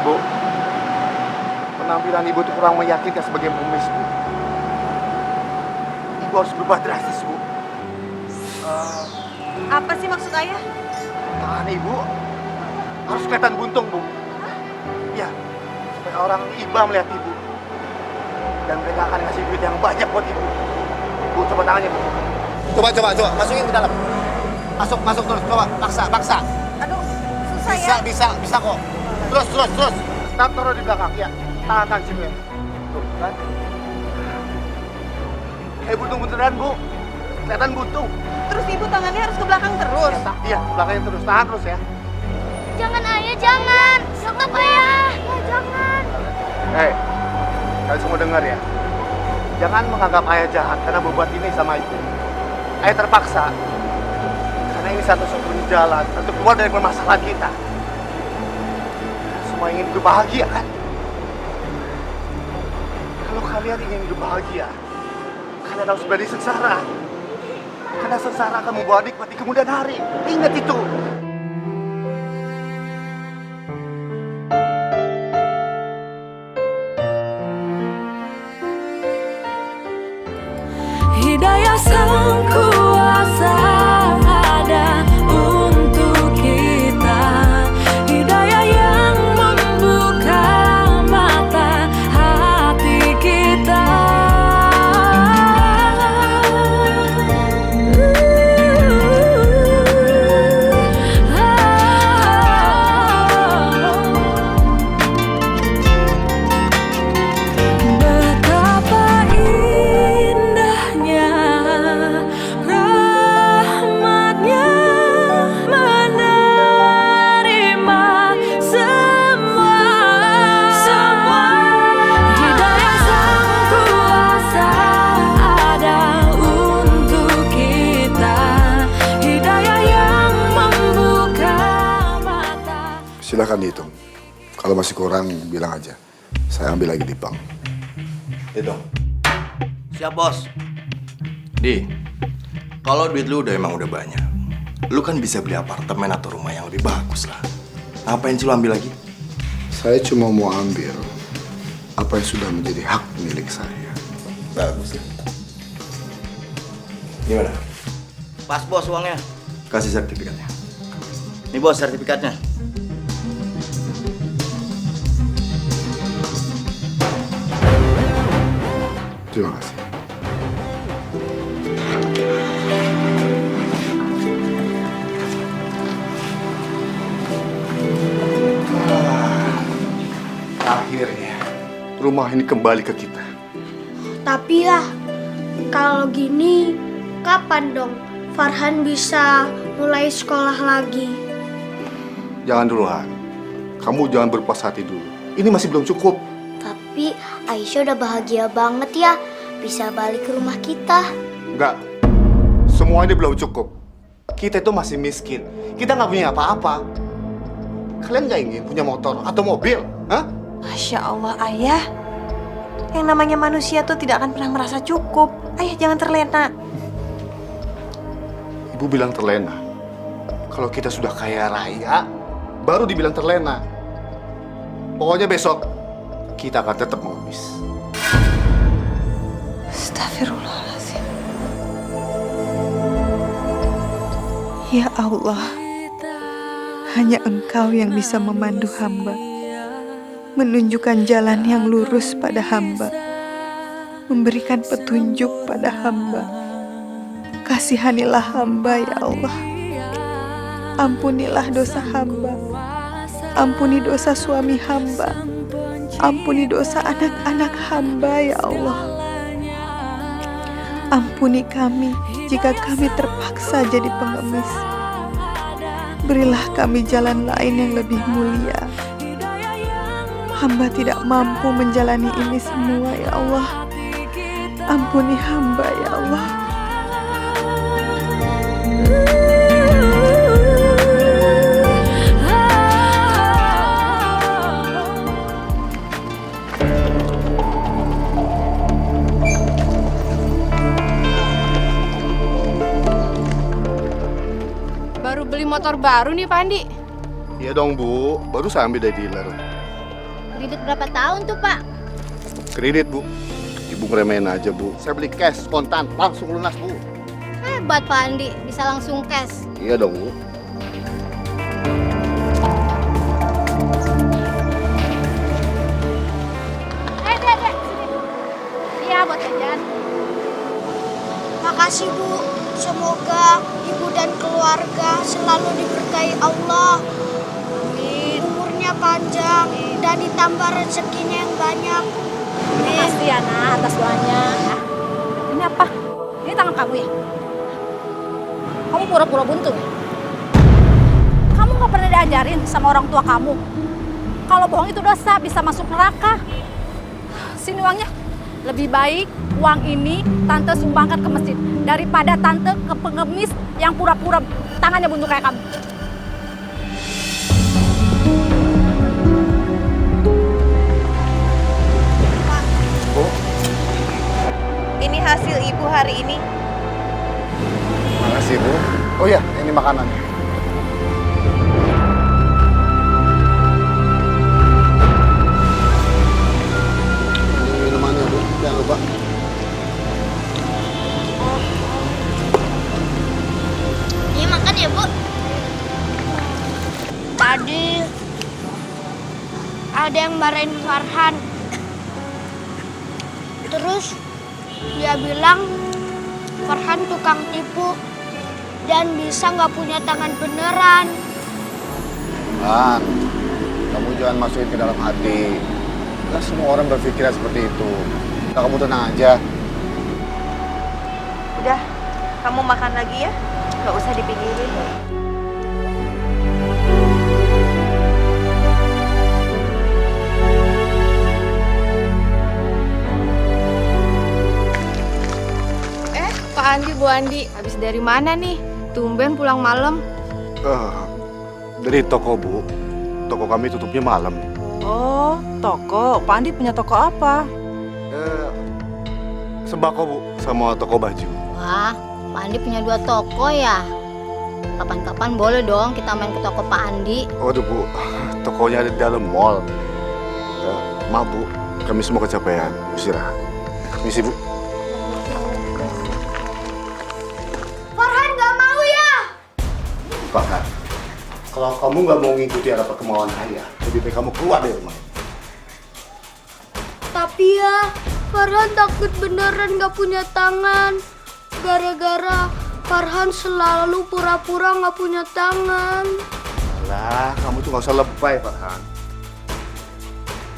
Speaker 1: Bu, penampilan ibu itu kurang meyakinkan sebagai pengemis, Bu. Ibu harus berubah drastis, Bu.
Speaker 6: Apa sih maksud ayah?
Speaker 1: Tangan ibu harus kelihatan buntung, Bu. Ya, supaya orang iba melihat ibu. Dan mereka akan ngasih duit yang banyak buat ibu. Bu, coba tangannya, Bu. Coba. Masukin ke dalam. Masuk terus. Coba, paksa.
Speaker 6: Aduh, susah ya.
Speaker 1: Bisa kok. Terus. Taruh di belakang, ya. Tangan sini. Tuh, kan? Buntung beneran, Bu. Kelihatan buntung.
Speaker 6: Terus ibu tangannya harus ke belakang terus.
Speaker 1: Iya, belakangnya terus. Tahan terus ya.
Speaker 5: Jangan ayah, jangan. Stop ayah. Ya, jangan.
Speaker 1: Hei, kalian semua dengar ya. Jangan menganggap ayah jahat karena berbuat ini sama ibu. Ayah terpaksa. Karena ini satu-satunya jalan untuk keluar dari permasalahan kita. Semua ingin hidup bahagia kan? Kalau kalian ingin hidup bahagia, kalian harus berani sengsara. Karena sengsara akan membawa nikmat di kemudian hari. Ingat itu.
Speaker 10: Hidayah sang kuasa ada untuk kita. Hidayah yang membuka mata hati kita. Betapa indahnya rahmatnya menerima semua. Hidayah sang kuasa ada untuk kita. Hidayah yang membuka mata.
Speaker 1: Silakan dihitung. Kalau masih kurang, bilang aja. Saya ambil lagi di bank.
Speaker 7: Hitung.
Speaker 3: Siap, Bos.
Speaker 7: Di, kalau duit lu emang udah banyak, lu kan bisa beli apartemen atau rumah yang lebih bagus lah. Ngapain sih lu ambil lagi?
Speaker 1: Saya cuma mau ambil apa yang sudah menjadi hak milik saya.
Speaker 7: Bagus ya. Gimana?
Speaker 3: Pas, Bos, uangnya.
Speaker 7: Kasih sertifikatnya.
Speaker 3: Nih, Bos, sertifikatnya.
Speaker 1: Terima kasih. Akhirnya, rumah ini kembali ke kita.
Speaker 5: Tapi ya, kalau gini, kapan dong Farhan bisa mulai sekolah lagi?
Speaker 1: Jangan dulu, Han. Kamu jangan berpuas hati dulu. Ini masih belum cukup.
Speaker 5: Tapi Aisyah udah bahagia banget ya, bisa balik ke rumah kita.
Speaker 1: Enggak. Semua ini belum cukup. Kita itu masih miskin. Kita nggak punya apa-apa. Kalian nggak ingin punya motor atau mobil? Hah?
Speaker 6: Masya Allah, Ayah. Yang namanya manusia tuh tidak akan pernah merasa cukup. Ayah jangan terlena.
Speaker 1: Ibu bilang terlena. Kalau kita sudah kaya raya, baru dibilang terlena. Pokoknya besok, kita akan tetap mengemis.
Speaker 6: Astagfirullahaladzim. Ya Allah, hanya Engkau yang bisa memandu hamba, menunjukkan jalan yang lurus pada hamba, memberikan petunjuk pada hamba. Kasihanilah hamba ya Allah. Ampunilah dosa hamba. Ampuni dosa suami hamba. Ampuni dosa anak-anak hamba ya Allah. Ampuni kami jika kami terpaksa jadi pengemis. Berilah kami jalan lain yang lebih mulia. Hamba tidak mampu menjalani ini semua ya Allah. Ampuni hamba ya Allah.
Speaker 9: Baru beli motor baru nih Pak Andi.
Speaker 1: Iya dong Bu, baru saya ambil dari dealer.
Speaker 5: Kredit berapa tahun tuh Pak?
Speaker 1: Kredit Bu. Ibu ngeremehin aja Bu. Saya beli cash, kontan, langsung lunas Bu.
Speaker 5: Hebat Pak Andi, bisa langsung cash.
Speaker 1: Iya dong Bu.
Speaker 9: Dek, sini. Iya buat jajan.
Speaker 5: Makasih Bu, semoga ibu dan keluarga selalu diberkahi Allah. Amin. Umurnya panjang dan ditambah rezekinya yang banyak.
Speaker 9: Makasih ya Nak atas doanya. Ini apa? Ini tangan kamu ya? Kamu pura-pura buntu ya? Kamu gak pernah diajarin sama orang tua kamu kalau bohong itu dosa, bisa masuk neraka. Sini uangnya. Lebih baik uang ini Tante sumbangkan ke masjid daripada Tante ke pengemis yang pura-pura tangannya buntu kayak kamu.
Speaker 6: Ini hasil ibu hari ini.
Speaker 1: Makasih Bu. Oh iya, ini makanan. Ini minumannya Bu, jangan lupa.
Speaker 5: Ini makan ya Bu. Tadi ada yang marahin Farhan. Terus dia bilang Farhan tukang tipu dan bisa nggak punya tangan beneran.
Speaker 1: Han, kamu jangan masukin ke dalam hati. Gak semua orang berpikiran seperti itu. Nah, kamu tenang aja.
Speaker 6: Udah, kamu makan lagi ya. Gak usah dipikirin.
Speaker 9: Pak Andi, Bu Andi, habis dari mana nih? Tumben pulang malam.
Speaker 1: Dari toko Bu. Toko kami tutupnya malam.
Speaker 6: Oh, toko. Pak Andi punya toko apa?
Speaker 1: Sembako Bu, sama toko baju.
Speaker 5: Wah, Pak Andi punya 2 toko ya? Kapan-kapan boleh dong kita main ke toko Pak Andi.
Speaker 1: Waduh Bu, tokonya ada di dalam mall. Maaf Bu, kami semua kecapean. Istirahat. Misi Bu.
Speaker 5: Farhan nggak mau ya?
Speaker 1: Farhan, kalau kamu nggak mau ngikuti apa kemauan ayah, lebih baik kamu keluar dari rumah.
Speaker 5: Tapi ya, Farhan takut beneran nggak punya tangan. Gara-gara Farhan selalu pura-pura nggak punya tangan.
Speaker 1: Lah, kamu tuh nggak usah lebay Farhan.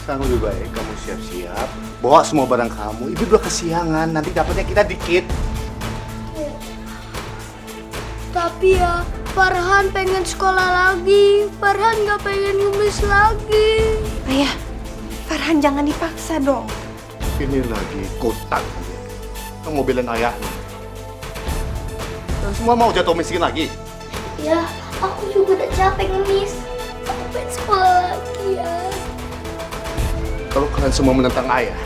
Speaker 1: Sekarang lebih baik kamu siap-siap, bawa semua barang kamu. Ibu udah kesiangan, nanti dapatnya kita dikit.
Speaker 5: Tapi ya, Farhan pengen sekolah lagi. Farhan nggak pengen ngemis lagi.
Speaker 6: Ayah, Farhan jangan dipaksa dong.
Speaker 1: Ini lagi kotak. Kamu belain ayahnya. Dan semua mau jatuh miskin lagi.
Speaker 5: Ya, aku juga udah capek ngemis. Aku pengen sekolah lagi ya.
Speaker 1: Kalau kalian semua menentang ayah,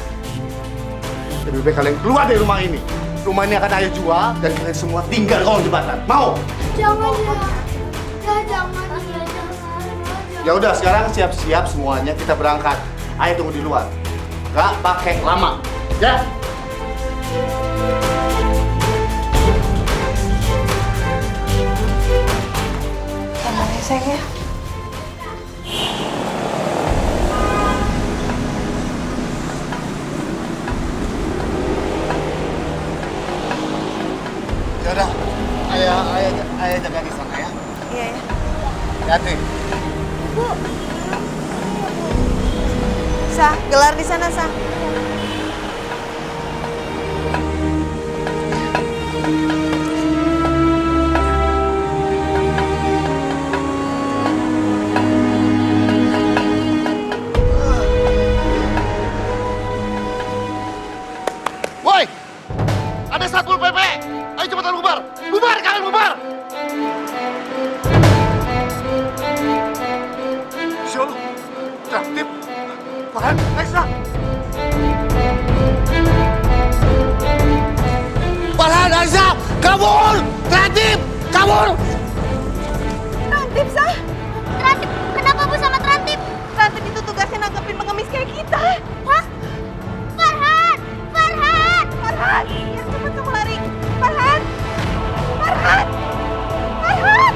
Speaker 1: lebih baik kalian keluar dari rumah ini. Rumah ini akan ayah jual dan kalian semua tinggal di kolong jembatan. Mau?
Speaker 5: Jangan ya. Ya jangan ya, jangan.
Speaker 1: Ya udah, sekarang siap-siap semuanya kita berangkat. Ayah tunggu di luar. Gak pakai lama. Ya.
Speaker 6: Tenang ya sayang ya.
Speaker 1: Yaudah, ayah jaga di sana ya.
Speaker 6: Iya ya.
Speaker 1: Hati.
Speaker 6: Sah, gelar di sana, Sah.
Speaker 1: Woi, ada Satpol PP. Ayo cepetan bubar. Bubar, kalian bubar. Siapa lu? Traktif. Farhan, next lah. Farhan, Aisyah, kabur! Traktif, kabur!
Speaker 6: Trantip, Sah.
Speaker 5: Trantip, kenapa Bu sama Trantip?
Speaker 6: Trantip itu tugasnya nangkepin pengemis kayak kita.
Speaker 5: Hah? Farhan! Farhan!
Speaker 6: Farhan, ya cepet kamu lari. Farhan! Farhan! Farhan!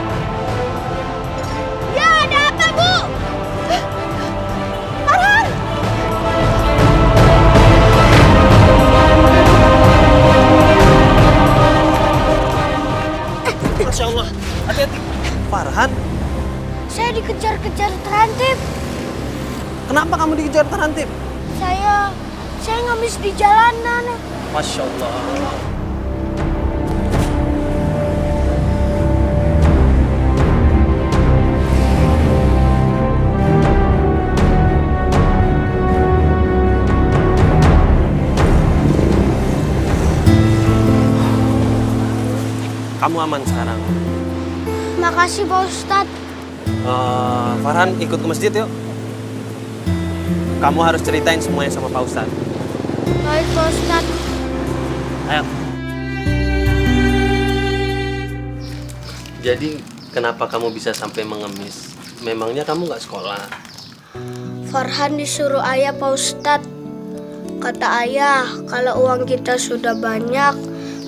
Speaker 5: Ya, ada apa Bu?
Speaker 6: Farhan!
Speaker 3: Masya Allah, hati-hati. Farhan,
Speaker 5: Saya dikejar-kejar Trantip.
Speaker 3: kenapa kamu dikejar Trantip?
Speaker 5: Saya ngemis di jalanan.
Speaker 3: Masya Allah. Kamu aman sekarang.
Speaker 5: Makasih Pak Ustadz.
Speaker 3: Farhan, ikut ke masjid yuk. Kamu harus ceritain semuanya sama Pak Ustadz.
Speaker 5: Baik Pak Ustadz.
Speaker 3: Ayo. Jadi, kenapa kamu bisa sampai mengemis? Memangnya kamu nggak sekolah?
Speaker 5: Farhan disuruh ayah Pak Ustadz. Kata ayah, kalau uang kita sudah banyak,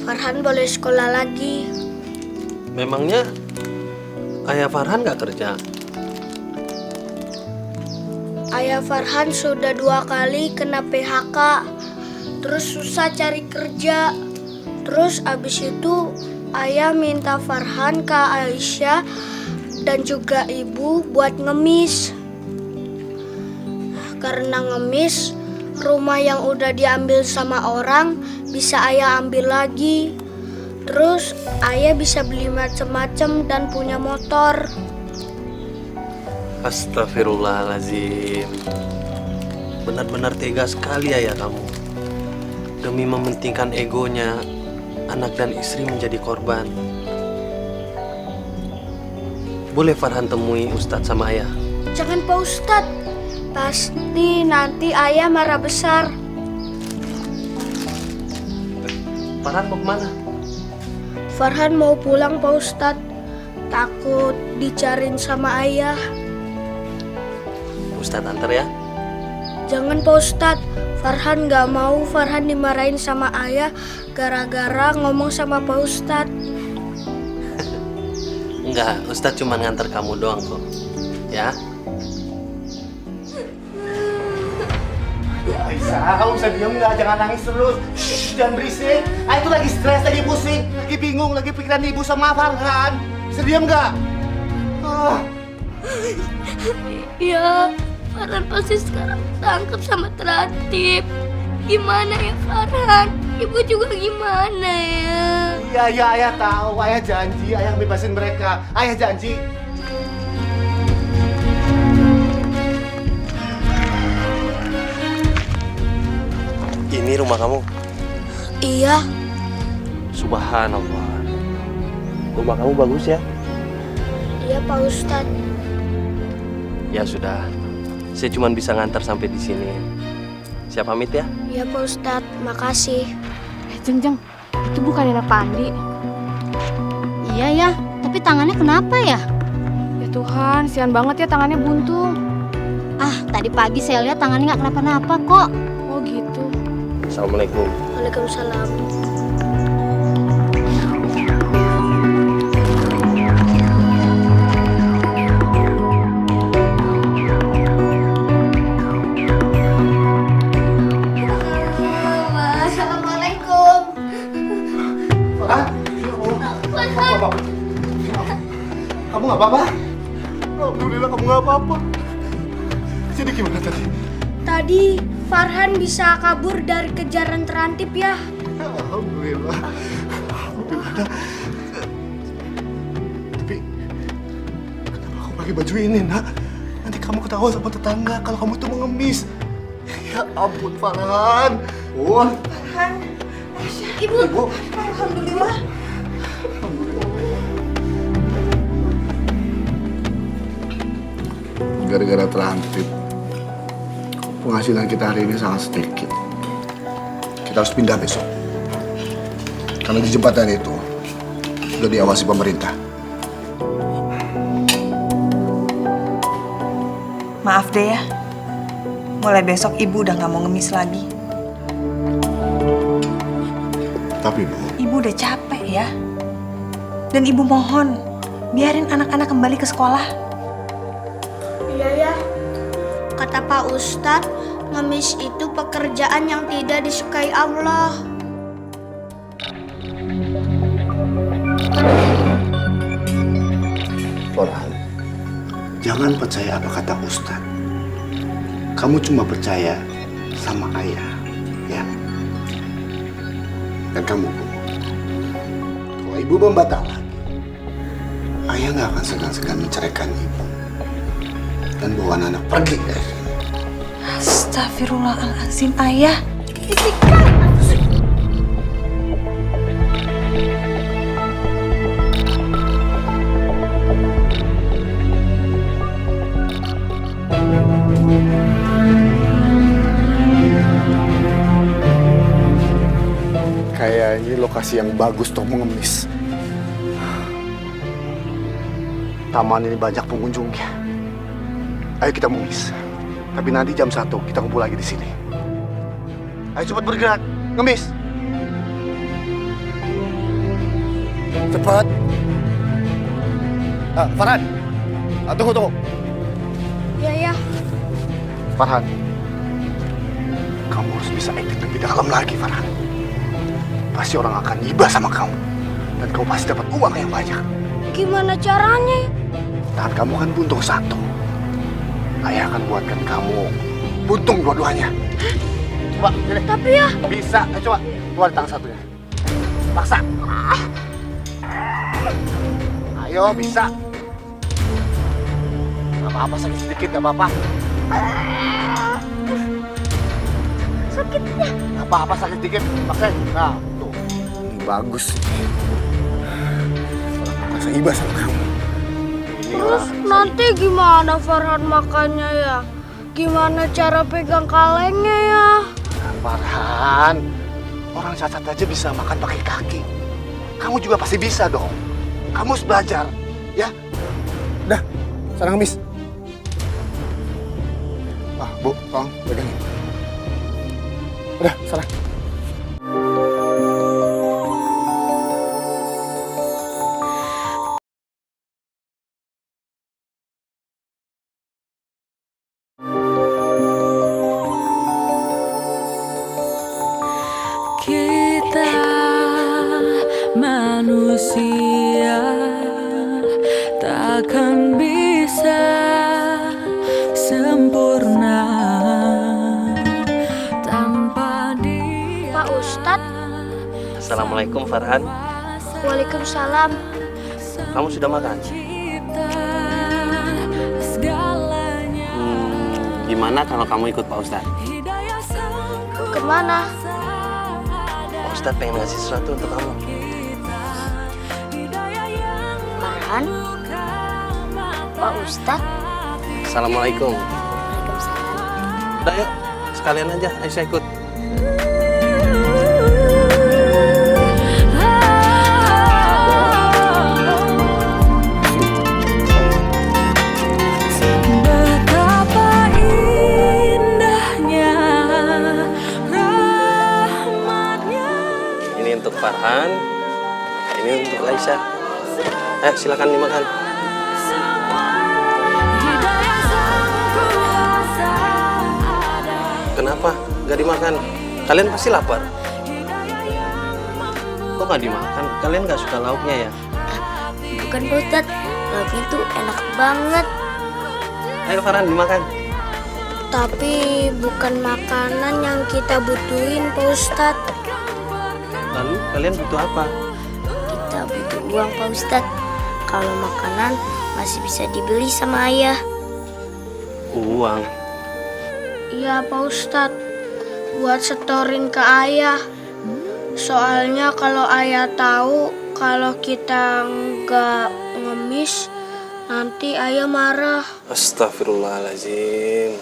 Speaker 5: Farhan boleh sekolah lagi.
Speaker 3: Memangnya ayah Farhan nggak kerja?
Speaker 5: Ayah Farhan sudah 2 kali kena PHK. Terus susah cari kerja. Terus abis itu ayah minta Farhan ke Aisyah dan juga ibu buat ngemis. Karena ngemis, rumah yang udah diambil sama orang bisa ayah ambil lagi. Terus ayah bisa beli macem-macem dan punya motor.
Speaker 3: Astagfirullahaladzim. Benar-benar tega sekali ayah kamu. Demi mementingkan egonya, anak dan istri menjadi korban. Boleh Farhan temui Ustadz sama ayah?
Speaker 5: Jangan Pak Ustadz, pasti nanti ayah marah besar.
Speaker 3: Farhan mau kemana?
Speaker 5: Farhan mau pulang Pak Ustadz, takut dicariin sama ayah.
Speaker 3: Ustadz antar ya.
Speaker 5: Jangan Pak Ustadz, Farhan gak mau Farhan dimarahin sama ayah gara-gara ngomong sama Pak Ustadz.
Speaker 3: Enggak, Ustadz cuma ngantar kamu doang kok. Ya?
Speaker 1: Aisyah, kamu bisa diem nggak? Jangan nangis terus. Shh, jangan berisik. Ayah itu lagi stres, lagi pusing, lagi bingung, lagi pikiran ibu sama Farhan. Bisa diem nggak?
Speaker 5: Ya, Farhan pasti sekarang tangkap sama Trantip. Gimana ya Farhan? Ibu juga gimana ya?
Speaker 1: Iya, ayah tahu. Ayah janji, ayah bebasin mereka. Ayah janji.
Speaker 3: Ini rumah kamu?
Speaker 5: Iya,
Speaker 3: Subhanallah. Rumah kamu bagus ya?
Speaker 5: iya Pak Ustadz.
Speaker 3: Ya sudah. Saya cuma bisa ngantar sampai di sini. Saya pamit ya.
Speaker 5: Iya Pak Ustadz, makasih.
Speaker 9: Jeng, itu bukan anak Pak Andi.
Speaker 5: Iya ya, tapi tangannya kenapa ya?
Speaker 9: Ya Tuhan, sian banget ya tangannya buntung.
Speaker 5: Ah, tadi pagi saya lihat tangannya nggak kenapa-napa kok.
Speaker 9: Oh
Speaker 3: Assalamualaikum.
Speaker 5: Waalaikumsalam. Assalamualaikum.
Speaker 1: Kamu nggak apa-apa? Alhamdulillah kamu nggak apa-apa. Jadi gimana tadi?
Speaker 5: Tadi Farhan bisa kabur dari kejaran terantip ya.
Speaker 1: Alhamdulillah. Alhamdulillah. Tapi kenapa kamu pakai baju ini, Nak? Nanti kamu ketahuan sama tetangga kalau kamu tuh mengemis. Ya ampun, Farhan.
Speaker 6: Farhan,
Speaker 5: Ibu.
Speaker 1: Ibu.
Speaker 6: alhamdulillah.
Speaker 1: Gara-gara terantip, penghasilan kita hari ini sangat sedikit. Kita harus pindah besok. Karena di jembatan itu sudah diawasi pemerintah.
Speaker 6: Maaf deh ya. Mulai besok ibu udah nggak mau ngemis lagi.
Speaker 1: Tapi Bu,
Speaker 6: Ibu udah capek ya. Dan ibu mohon, biarin anak-anak kembali ke sekolah.
Speaker 5: Iya ya. Kata Pak Ustadz, ngemis itu pekerjaan yang tidak disukai Allah.
Speaker 1: Farhan, jangan percaya apa kata Ustadz. Kamu cuma percaya sama ayah, ya. Dan kamu, Bu, kalau ibu membantah lagi, ayah nggak akan segan-segan menceraikan ibu dan bawa anak pergi dari sini.
Speaker 6: Astagfirullahaladzim, ayah.
Speaker 1: Kayaknya lokasi yang bagus untuk mengemis. Taman ini banyak pengunjungnya. Ayo kita mengemis. Tapi nanti jam 1 kita kumpul lagi di sini. Ayo cepat bergerak, ngemis. Cepat. Farhan. Tunggu.
Speaker 5: Iya ya.
Speaker 1: Farhan. Kamu harus bisa acting lebih dalam lagi, Farhan. Pasti orang akan iba sama kamu. Dan kamu pasti dapat uang yang banyak.
Speaker 5: Gimana caranya?
Speaker 1: Tangan kamu kan buntung satu. Ayah akan buatkan kamu buntung dua-duanya. Coba, sini.
Speaker 5: Tapi ya.
Speaker 1: Bisa, coba. Keluar tangan satunya. Paksa. Ayo, bisa. Gak apa-apa, sakit sedikit, gak apa-apa.
Speaker 5: Sakitnya.
Speaker 1: Gak apa-apa, sakit sedikit. Paksain. Nah, tuh. Ini bagus. Orang merasa iba sama kamu.
Speaker 5: Terus nanti gimana Farhan makannya ya? Gimana cara pegang kalengnya ya?
Speaker 1: Farhan, orang cacat aja bisa makan pakai kaki. Kamu juga pasti bisa dong. Kamu harus belajar, ya? Udah, sana ngemis. Bu, tolong pegangin. Udah, sana.
Speaker 10: Kita manusia takkan bisa sempurna tanpa dia.
Speaker 5: Pak Ustadz.
Speaker 3: Assalamualaikum Farhan.
Speaker 5: Waalaikumsalam.
Speaker 3: Kamu sudah makan? Gimana kalau kamu ikut Pak Ustadz?
Speaker 5: Kemana?
Speaker 3: Pak Ustadz pengen ngasih sesuatu untuk kamu.
Speaker 5: Farhan? Pak Ustadz?
Speaker 3: Assalamualaikum.
Speaker 5: Waalaikumsalam.
Speaker 3: Udah yuk, sekalian aja Aisyah ikut.
Speaker 10: Betapa indahnya
Speaker 3: Farhan, ini untuk Aisyah. Silakan dimakan. Kenapa nggak dimakan? Kalian pasti lapar. Kok nggak dimakan? Kalian nggak suka lauknya ya?
Speaker 5: Bukan Pak Ustadz, lauknya tuh enak banget.
Speaker 3: Ayo Farhan, dimakan.
Speaker 5: Tapi bukan makanan yang kita butuhin Pak Ustadz.
Speaker 3: Lalu kalian butuh apa?
Speaker 5: Kita butuh uang Pak Ustadz. Kalau makanan masih bisa dibeli sama ayah.
Speaker 3: Uang.
Speaker 5: Iya Pak Ustadz, buat setorin ke ayah. Soalnya kalau ayah tahu kalau kita nggak ngemis, nanti ayah marah.
Speaker 3: Astagfirullahaladzim.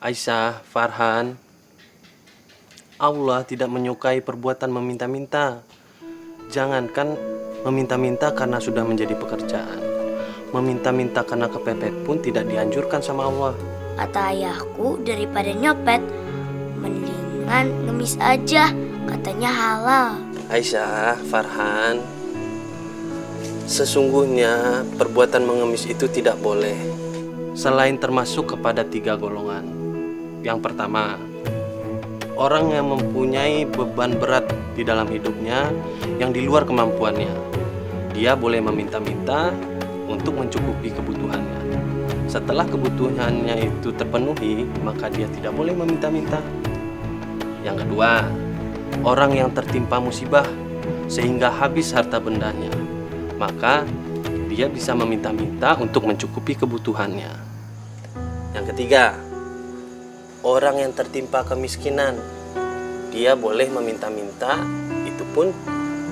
Speaker 3: Aisyah, Farhan, Allah tidak menyukai perbuatan meminta-minta. Jangankan meminta-minta karena sudah menjadi pekerjaan. Meminta-minta karena kepepet pun tidak dianjurkan sama Allah.
Speaker 5: Kata ayahku, daripada nyopet, mendingan ngemis aja. Katanya halal.
Speaker 3: Aisyah, Farhan, sesungguhnya perbuatan mengemis itu tidak boleh. Selain termasuk kepada 3 golongan. Yang pertama, orang yang mempunyai beban berat di dalam hidupnya yang di luar kemampuannya. Dia boleh meminta-minta untuk mencukupi kebutuhannya. Setelah kebutuhannya itu terpenuhi, maka dia tidak boleh meminta-minta. Yang kedua, orang yang tertimpa musibah sehingga habis harta bendanya, maka dia bisa meminta-minta untuk mencukupi kebutuhannya. Yang ketiga, orang yang tertimpa kemiskinan, dia boleh meminta-minta, itu pun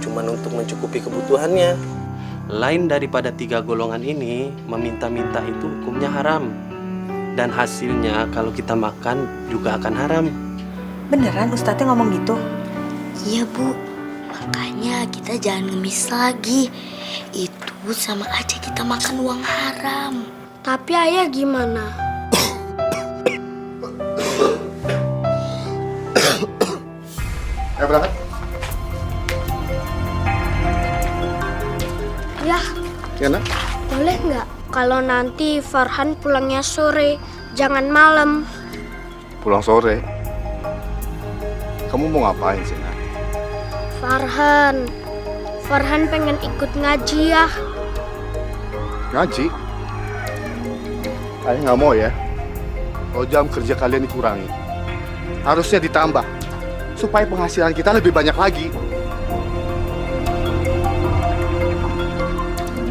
Speaker 3: cuma untuk mencukupi kebutuhannya. Lain daripada 3 golongan ini, meminta-minta itu hukumnya haram. Dan hasilnya kalau kita makan juga akan haram.
Speaker 6: Beneran Ustadznya ngomong gitu?
Speaker 5: Iya Bu, makanya kita jangan ngemis lagi. Itu sama aja kita makan uang haram. Tapi ayah gimana?
Speaker 1: Ayo berangkat.
Speaker 5: Ya,
Speaker 1: Ya nak?
Speaker 5: boleh nggak kalau nanti Farhan pulangnya sore, jangan malam?
Speaker 1: Pulang sore. Kamu mau ngapain sih nak?
Speaker 5: Farhan pengen ikut ngaji ya.
Speaker 1: Ngaji? Ayah nggak mau ya. Kalau jam kerja kalian dikurangi, harusnya ditambah supaya penghasilan kita lebih banyak lagi.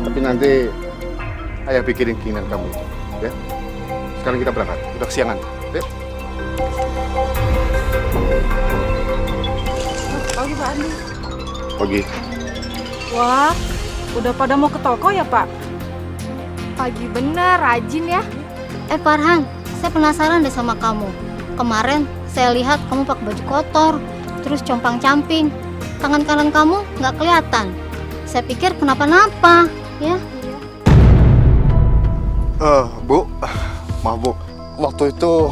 Speaker 1: Tapi nanti ayah pikirin keinginan kamu, ya. Sekarang kita berangkat, udah kesiangan, ya.
Speaker 11: Pagi Pak Andi.
Speaker 1: Pagi.
Speaker 11: Wah, udah pada mau ke toko ya Pak?
Speaker 9: Pagi bener, rajin ya. Farhan, saya penasaran deh sama kamu. Kemarin saya lihat kamu pakai baju kotor, terus compang-camping. Tangan kanan kamu nggak kelihatan. Saya pikir kenapa-napa, ya.
Speaker 1: Bu, maaf Bu. Waktu itu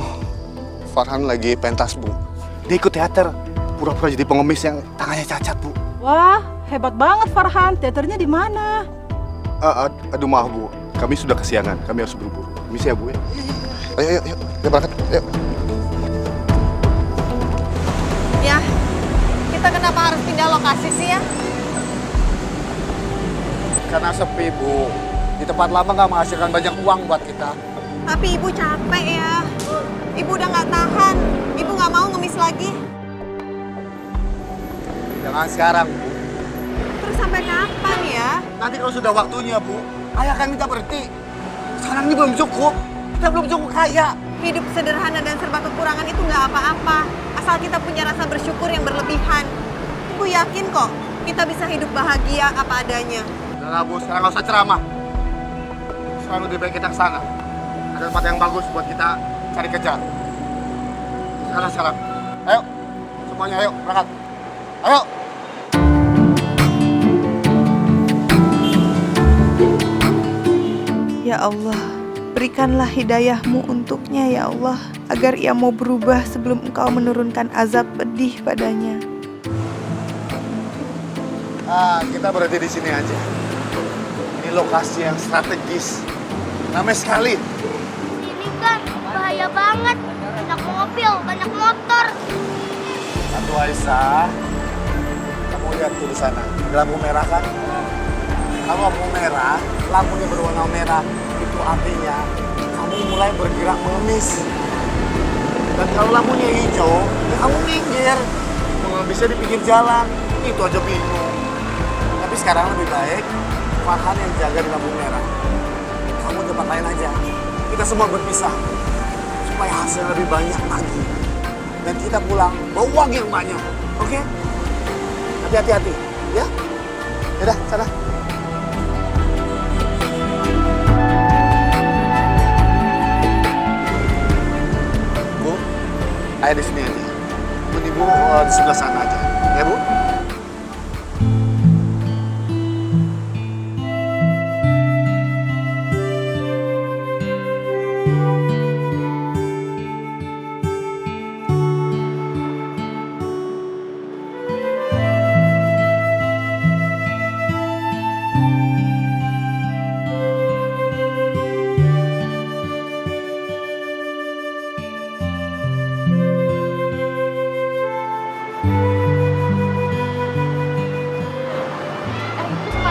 Speaker 1: Farhan lagi pentas Bu. Dia ikut teater, pura-pura jadi pengemis yang tangannya cacat Bu.
Speaker 11: Wah, hebat banget Farhan. Teaternya di mana?
Speaker 1: Aduh maaf Bu, kami sudah kesiangan, kami harus buru-buru. Misi ya Bu ya. Ayo, kita berangkat. Ayo.
Speaker 6: Ya, kita kenapa harus pindah lokasi sih ya?
Speaker 1: Karena sepi Bu, di tempat lama nggak menghasilkan banyak uang buat kita.
Speaker 6: Tapi Ibu capek ya. Ibu udah nggak tahan. Ibu nggak mau ngemis lagi.
Speaker 1: Jangan sekarang Bu.
Speaker 6: Terus sampai kapan ya?
Speaker 1: Nanti kalau sudah waktunya Bu, ayah akan minta berhenti. Sekarang ini belum cukup, kita belum cukup kaya.
Speaker 6: Hidup sederhana dan serba kekurangan itu nggak apa-apa. Asal kita punya rasa bersyukur yang berlebihan. Ibu yakin kok kita bisa hidup bahagia apa adanya.
Speaker 1: Udah Bu, sekarang nggak usah ceramah. Sekarang lebih baik kita ke sana. Ada tempat yang bagus buat kita cari kejar. Sekarang. Ayo, semuanya ayo, berangkat. Ayo.
Speaker 6: Ya Allah, berikanlah hidayah-Mu untuknya ya Allah, agar ia mau berubah sebelum Engkau menurunkan azab pedih padanya.
Speaker 1: Kita berhenti di sini aja. Ini lokasi yang strategis. Ramai sekali.
Speaker 5: Ini kan bahaya banget. Banyak mobil, banyak motor.
Speaker 1: Satu Aisyah, kamu lihat tuh di sana, lampu merah kan? Kalau lampu merah, lampunya berwarna merah, itu artinya kamu mulai bergerak mengemis. Dan kalau lampunya hijau, ya kamu minggir. Mengemisnya di pinggir jalan, itu aja bingung. Tapi sekarang lebih baik, Farhan yang jaga di lampu merah. Kamu tempat lain aja. Kita semua berpisah, supaya hasil lebih banyak lagi. Dan kita pulang bawa uang yang banyak, oke? Tapi hati-hati, ya? Yaudah, sana. Bu, ayah di sini aja. Ibu di sebelah sana aja, ya Bu?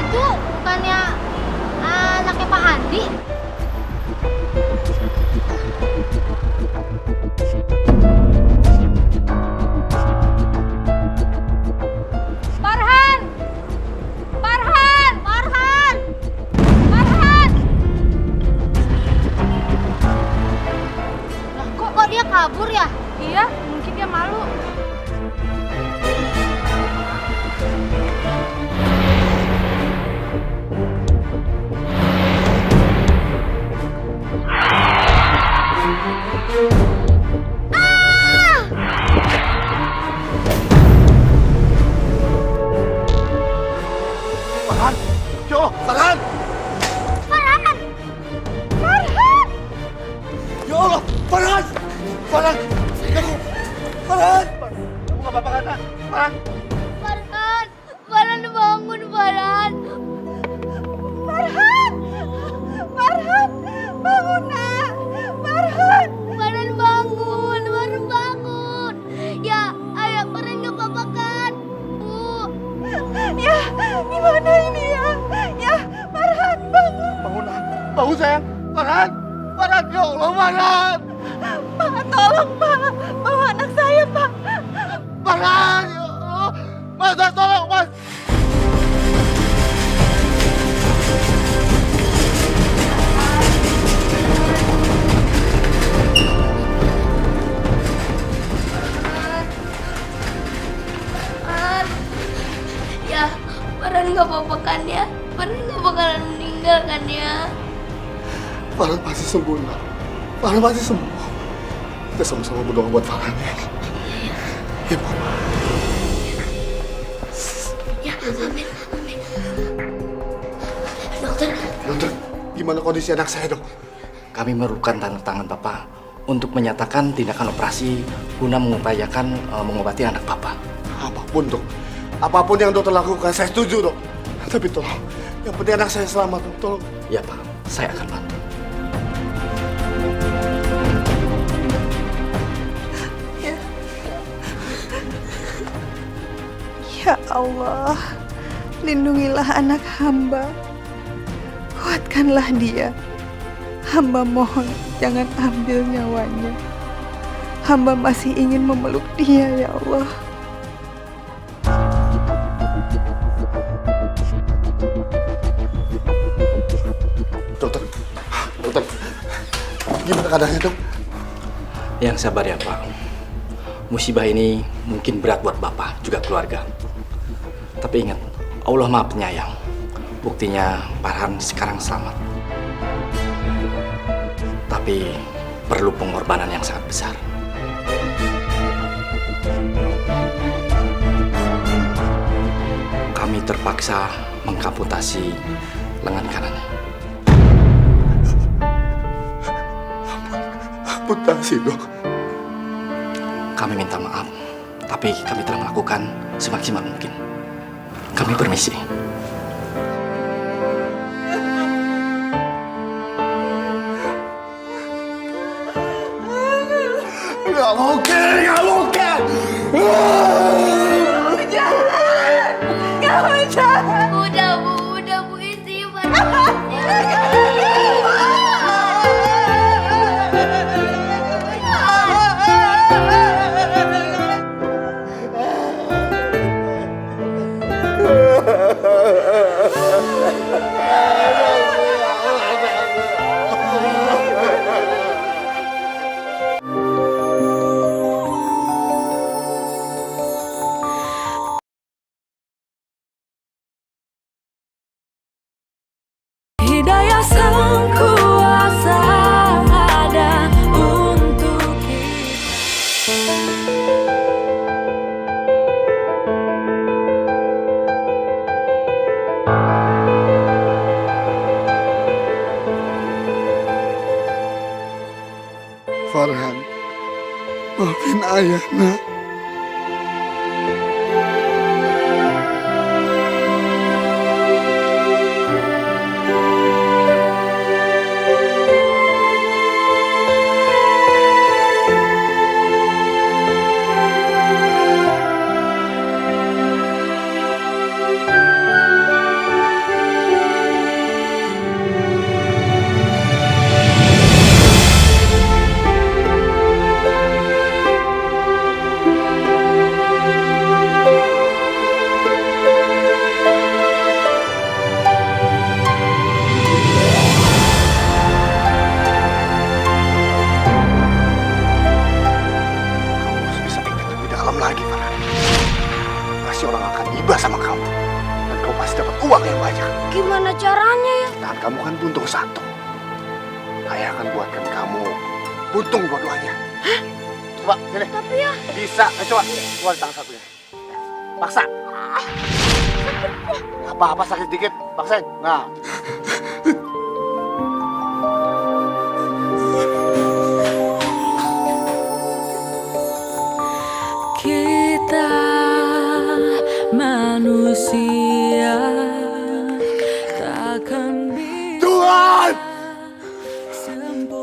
Speaker 5: Itu bukannya anaknya Pak Andi?
Speaker 9: Farhan! Farhan! Farhan! Farhan!
Speaker 5: Lah, kok dia kabur ya?
Speaker 9: Iya, mungkin dia malu.
Speaker 1: Farhan! Yo, Farhan!
Speaker 5: Farhan!
Speaker 9: Farhan!
Speaker 1: Ya Allah, Farhan! Farhan! Kamu, Farhan! Kamu nggak apa-apa kan, nak? Farhan!
Speaker 5: Farhan! Farhan bangun, Farhan!
Speaker 9: Farhan! Farhan! Bangun, nak! Farhan!
Speaker 5: Farhan bangun! Farhan bangun! Ya, ayah Farhan nggak apa-apa kan? Bu!
Speaker 9: Ya, gimana ini ya? Ya, Farhan bangun!
Speaker 1: Bangun, nak. Bangun, sayang! Farhan! Farhan, ya Allah, Farhan!
Speaker 9: Pak, tolong Pak, bawa anak saya Pak.
Speaker 1: Farhan! Ya Allah! Mas, tolong, Mas!
Speaker 5: Farhan! Ya, Farhan nggak apa-apa kan ya? Farhan nggak bakalan meninggal kan ya?
Speaker 1: Farhan pasti sembuh, nak. Farhan pasti sembuh. Kita sama-sama berdoa buat Farhan ya. Ya, Bu.
Speaker 5: Ya, amin, amin. Dokter,
Speaker 1: Dokter, gimana kondisi anak saya, Dok?
Speaker 12: Kami memerlukan tanda tangan Bapak untuk menyatakan tindakan operasi guna mengupayakan mengobati anak Bapak.
Speaker 1: Apapun, Dok. Apapun yang dokter lakukan, saya setuju, Dok. Tapi tolong, yang penting anak saya selamat, Dok. Tolong.
Speaker 12: Ya Pak, saya akan bantu.
Speaker 6: Ya Allah, lindungilah anak hamba. Kuatkanlah dia. Hamba mohon jangan ambil nyawanya. Hamba masih ingin memeluk dia, ya Allah.
Speaker 1: Dokter, gimana keadaannya, Dok?
Speaker 12: Yang sabar ya Pak. Musibah ini mungkin berat buat Bapak juga keluarga. Tapi ingat, Allah Maha Penyayang. Buktinya Farhan sekarang selamat. Tapi perlu pengorbanan yang sangat besar. Kami terpaksa mengamputasi lengan kanannya.
Speaker 1: Amputasi, Dok.
Speaker 12: Kami minta maaf, tapi kami telah melakukan semaksimal mungkin. Kami permisi.
Speaker 1: Nggak mungkin, nggak mungkin.
Speaker 5: Udah Bu istighfar.
Speaker 10: Hidayah sang kuasa ada untuk
Speaker 1: Farhan, maafin ayah, nak. Lagi, Farhan. Pasti orang akan iba sama kamu. Dan kamu pasti dapat uang yang banyak.
Speaker 5: Gimana caranya ya?
Speaker 1: Dan kamu kan buntung satu. Ayah akan buatkan kamu buntung dua-duanya. Hah? Coba, sini.
Speaker 5: Tapi ya...
Speaker 1: Bisa. Coba, keluar tangan satunya. Paksa. Apa-apa sakit dikit. Paksain. Nah.
Speaker 10: kita manusia takkan bisa.
Speaker 1: Tuhan!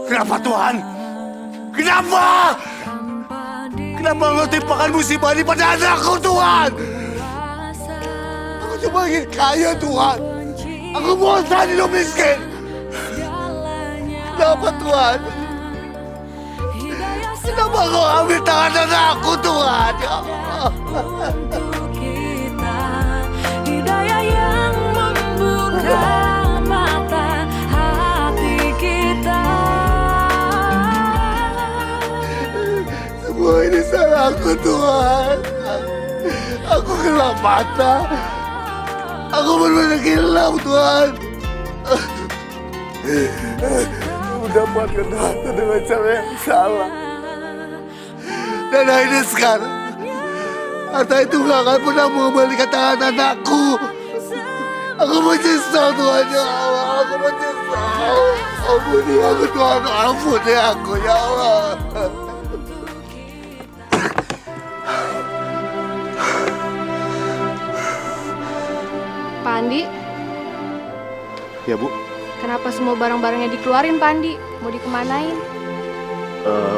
Speaker 1: Kenapa Tuhan? Kenapa? Kenapa Engkau timpakan musibah ini pada anakku, Tuhan? Aku cuma ingin kaya, Tuhan. Aku bosan hidup miskin. Kenapa, Tuhan? Kenapa Kau ambil tangan anakku, Tuhan? Ya Allah.
Speaker 10: Hidayah yang membuka mata hati kita.
Speaker 1: Semua ini salahku, Tuhan. Aku gelap mata. Aku benar-benar gelap, Tuhan. Mendapatkan harta dengan cara yang salah. Dan akhirnya sekarang, harta itu gak akan pernah mengembalikan tangan anakku. Aku menyesal, Tuhan, ya Allah. Aku menyesal. Ampuni aku, Tuhan. Ampuni aku, ya Allah.
Speaker 13: Pak Andi,
Speaker 1: Ya, Bu.
Speaker 13: kenapa semua barang-barangnya dikeluarin, Pak Andi? Mau dikemanain?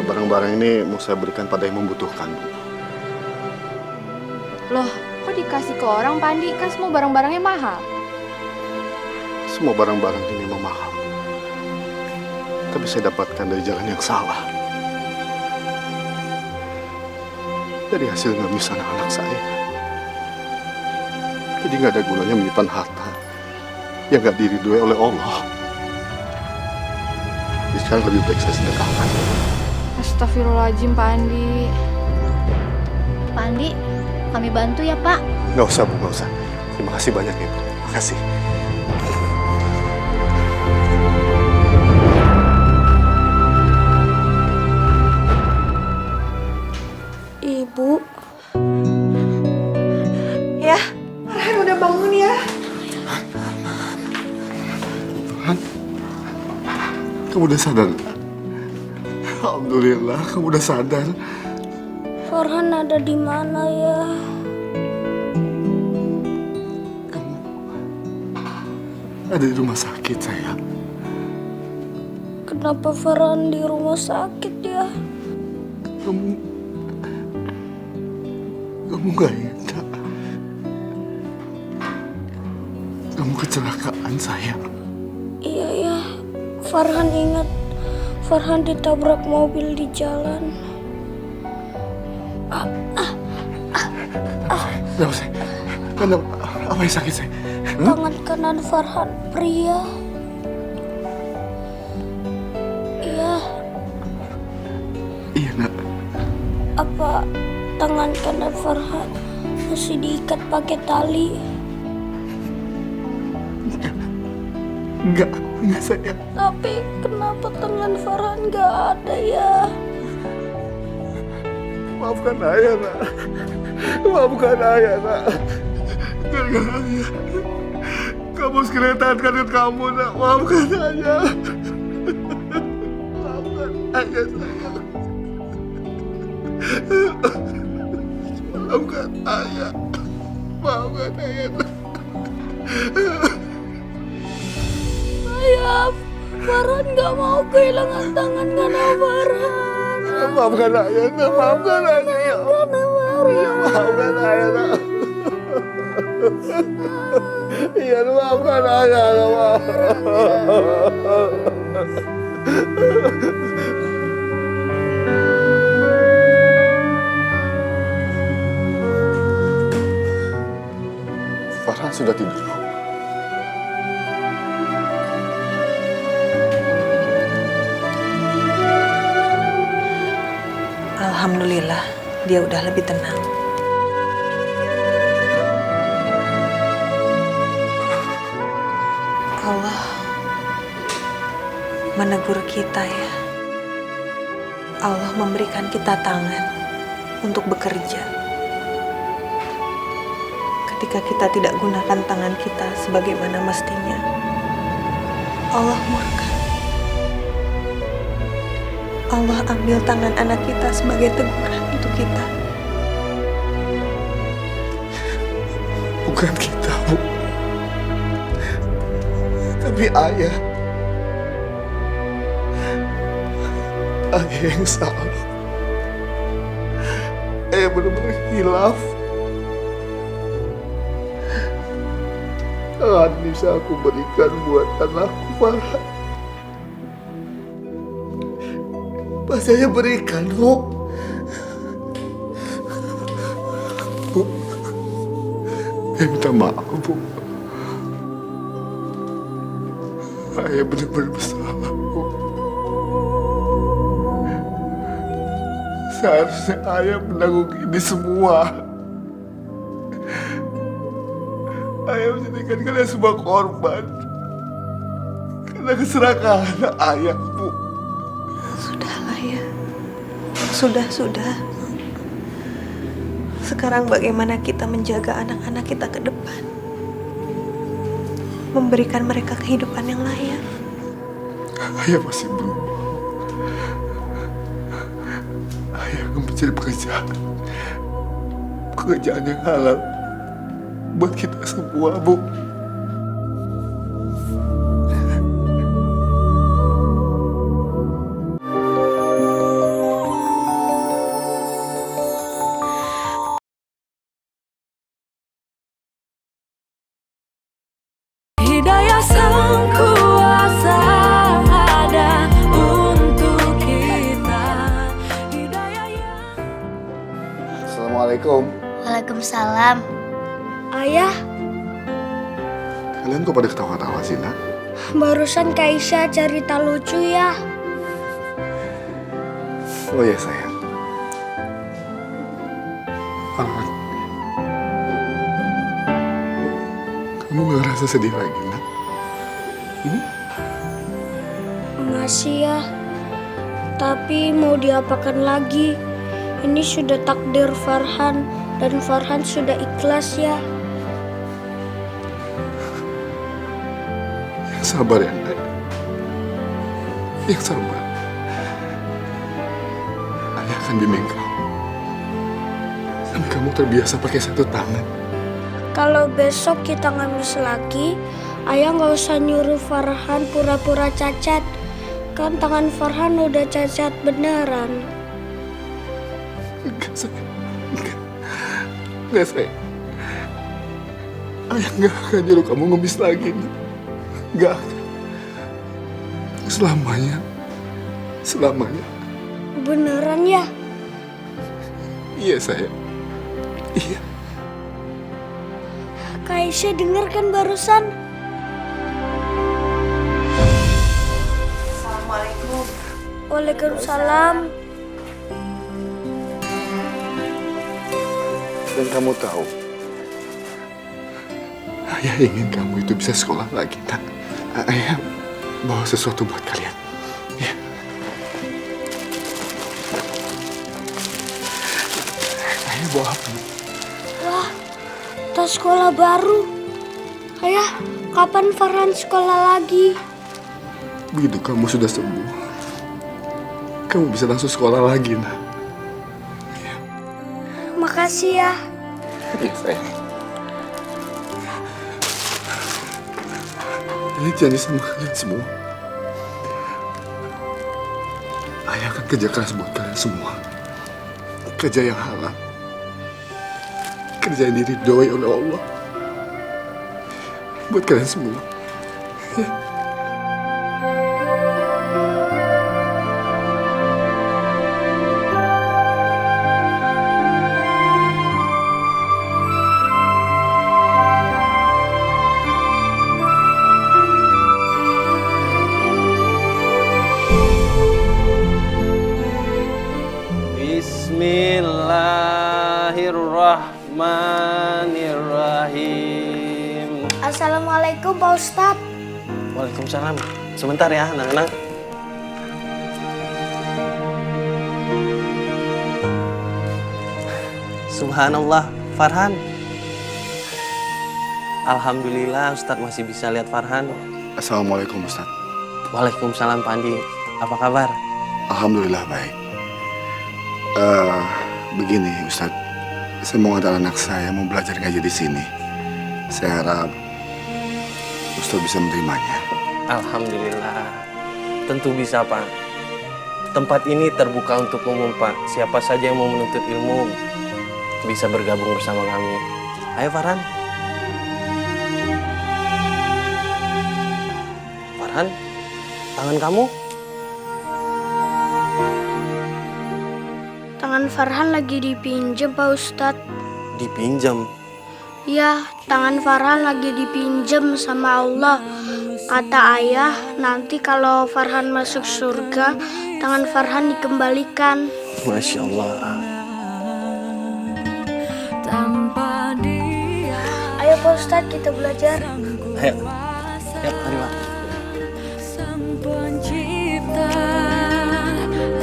Speaker 1: Barang-barang ini mau saya berikan pada yang membutuhkan, Bu.
Speaker 13: Loh, kok dikasih ke orang, Pak Andi? Kan semua barang-barangnya mahal.
Speaker 1: Semua barang-barang ini memang mahal. Tapi saya dapatkan dari jalan yang salah. Dari hasil ngamis anak-anak saya. Jadi nggak ada gunanya menyimpan harta yang nggak diridhoi oleh Allah. Jadi sekarang lebih baik saya sedekahkan.
Speaker 13: Astagfirullahaladzim, Pak Andi.
Speaker 9: Pak Andi, kami bantu ya, Pak.
Speaker 1: Nggak usah, Bu, nggak usah. Terima kasih banyak ya, Bu. Terima kasih.
Speaker 5: Ibu.
Speaker 6: Ya, Farhan udah bangun ya.
Speaker 1: Farhan, kamu udah sadar? Alhamdulillah, kamu udah sadar.
Speaker 5: Farhan ada di mana ya?
Speaker 1: ada di rumah sakit, sayang.
Speaker 5: Kenapa Farhan di rumah sakit ya?
Speaker 1: Kamu gak ingat, Nak? Kamu kecelakaan, sayang.
Speaker 5: Iya ya, Farhan ingat. Farhan ditabrak mobil di jalan.
Speaker 1: Kenapa, sayang? Kenapa? Apa yang sakit, sayang?
Speaker 5: Tangan kanan Farhan pria. Iya.
Speaker 1: Iya, Nak.
Speaker 5: Apa tangan kanan Farhan masih diikat pakai tali?
Speaker 1: Enggak sayang.
Speaker 5: Tapi kenapa tangan Farhan nggak ada ya?
Speaker 1: Maafkan ayah, Nak. Maafkan ayah, Nak. Gara-gara ayah, kamu harus kelihatan kanan kamu, Nak. Maafkan ayah. Maafkan ayah, sayang. Maafkan ayah. Maafkan ayah, Nak.
Speaker 5: Ayah, Farhan nggak mau kehilangan tangan kanan Farhan.
Speaker 1: Maafkan ayah, Nak. Maafkan ayah. Ya maafkan ayah, Nak. Iya, maafkan ayah, Nak. Farhan sudah tidur.
Speaker 6: Alhamdulillah, dia udah lebih tenang. Allah menegur kita ya. Allah memberikan kita tangan untuk bekerja. Ketika kita tidak gunakan tangan kita sebagaimana mestinya, Allah murka. Allah ambil tangan anak kita sebagai teguran untuk kita.
Speaker 1: Bukan kita, Bu. Tapi ayah. Ayah yang salah. Ayah benar-benar hilaf. Tangan bisa aku berikan buat anakku, Farhan. Pasti saya berikan, Bu. Bu, saya minta maaf, Bu. Saya benar-benar bersalah, Bu. Seharusnya ayah menanggung ini semua. Ayah menjadikan kalian semua korban karena keserakahan ayah, Bu.
Speaker 6: Sudahlah ya. Sudah. Sekarang bagaimana kita menjaga anak-anak kita ke depan? Memberikan mereka kehidupan yang layak.
Speaker 1: Ayah masih belum. Ayah akan mencari pekerjaan yang halal buat kita semua, Bu.
Speaker 10: Hidayah Sang Kuasa ada untuk kita. Hidayah yang...
Speaker 1: Assalamualaikum.
Speaker 5: Waalaikumsalam. Ayah,
Speaker 1: Kalian kok pada ketawa-tawa sih, Nak?
Speaker 5: barusan Kaisha cerita lucu ya.
Speaker 1: Oh ya, sayang. Farhan, kamu gak ngerasa sedih lagi, Nak?
Speaker 5: Masih ya. Tapi mau diapakan lagi? Ini sudah takdir Farhan dan Farhan sudah ikhlas ya.
Speaker 1: Yang sabar ya, Nak. Yang sabar. Ayah akan bimbing kamu. Sampai kamu terbiasa pakai satu tangan.
Speaker 5: Kalau besok kita ngamis lagi, Ayah nggak usah nyuruh Farhan pura-pura cacat. Kan tangan Farhan udah cacat beneran.
Speaker 1: Enggak, sayang. Enggak, sayang. Ayah nggak akan nyuruh kamu ngemis lagi. Nggak akan. Selamanya. Selamanya.
Speaker 5: Beneran ya?
Speaker 1: Iya, sayang. Iya.
Speaker 5: Kak Aisyah denger kan barusan?
Speaker 6: Assalamualaikum.
Speaker 5: Waalaikumsalam.
Speaker 1: Dan kamu tahu, Ayah ingin kamu itu bisa sekolah lagi, nak. Ayah bawa sesuatu buat kalian. Ya. Ayah bawa apa?
Speaker 5: Wah, tas sekolah baru. Ayah, kapan Farhan sekolah lagi?
Speaker 1: Begitu kamu sudah sembuh, kamu bisa langsung sekolah lagi, nak.
Speaker 5: Makasih ya.
Speaker 1: Iya, sayang. Ayah janji sama kalian semua. Ayah akan kerja keras buat kalian semua. Kerja yang halal. Kerja yang diridhoi oleh Allah. Buat kalian semua. Ya.
Speaker 3: Bismillahirrahmanirrahim.
Speaker 5: Assalamualaikum Pak Ustadz.
Speaker 3: Waalaikumsalam. Sebentar ya, anak-anak. Subhanallah, Farhan. Alhamdulillah Ustadz masih bisa lihat Farhan.
Speaker 1: Assalamualaikum, Ustaz.
Speaker 3: Waalaikumsalam, Pak Andi. Apa kabar?
Speaker 1: Alhamdulillah baik. Begini, Ustaz. Saya mau ngantar anak saya mau belajar ngaji di sini. Saya harap Ustaz bisa menerimanya.
Speaker 3: Alhamdulillah. Tentu bisa, Pak. Tempat ini terbuka untuk umum, Pak. Siapa saja yang mau menuntut ilmu bisa bergabung bersama kami. Ayo, Farhan. Farhan, tangan kamu?
Speaker 5: Tangan Farhan lagi dipinjam Pak Ustadz.
Speaker 3: Dipinjam?
Speaker 5: Iya, tangan Farhan lagi dipinjam sama Allah. Kata ayah, nanti kalau Farhan masuk surga, tangan Farhan dikembalikan.
Speaker 3: Masya Allah.
Speaker 10: Tanpa dia.
Speaker 5: Ayo Pak Ustadz, kita belajar.
Speaker 3: Ayo, mari Pak.
Speaker 10: Sang pencipta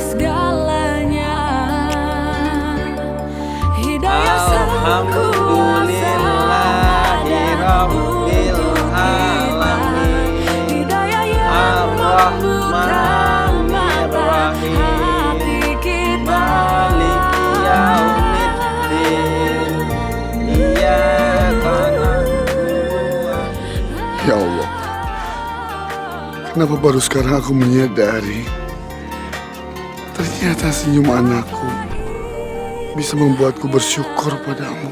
Speaker 10: segalanya, hidayah sang kuasa
Speaker 3: Alhamdulillahirabbil alamin.
Speaker 10: Hidayah yang membuka mata hati kita.
Speaker 3: Maliki yaumiddin. Iyyaka na'budu.
Speaker 1: Ya Allah, kenapa baru sekarang aku menyadari ternyata senyum anakku bisa membuatku bersyukur padamu.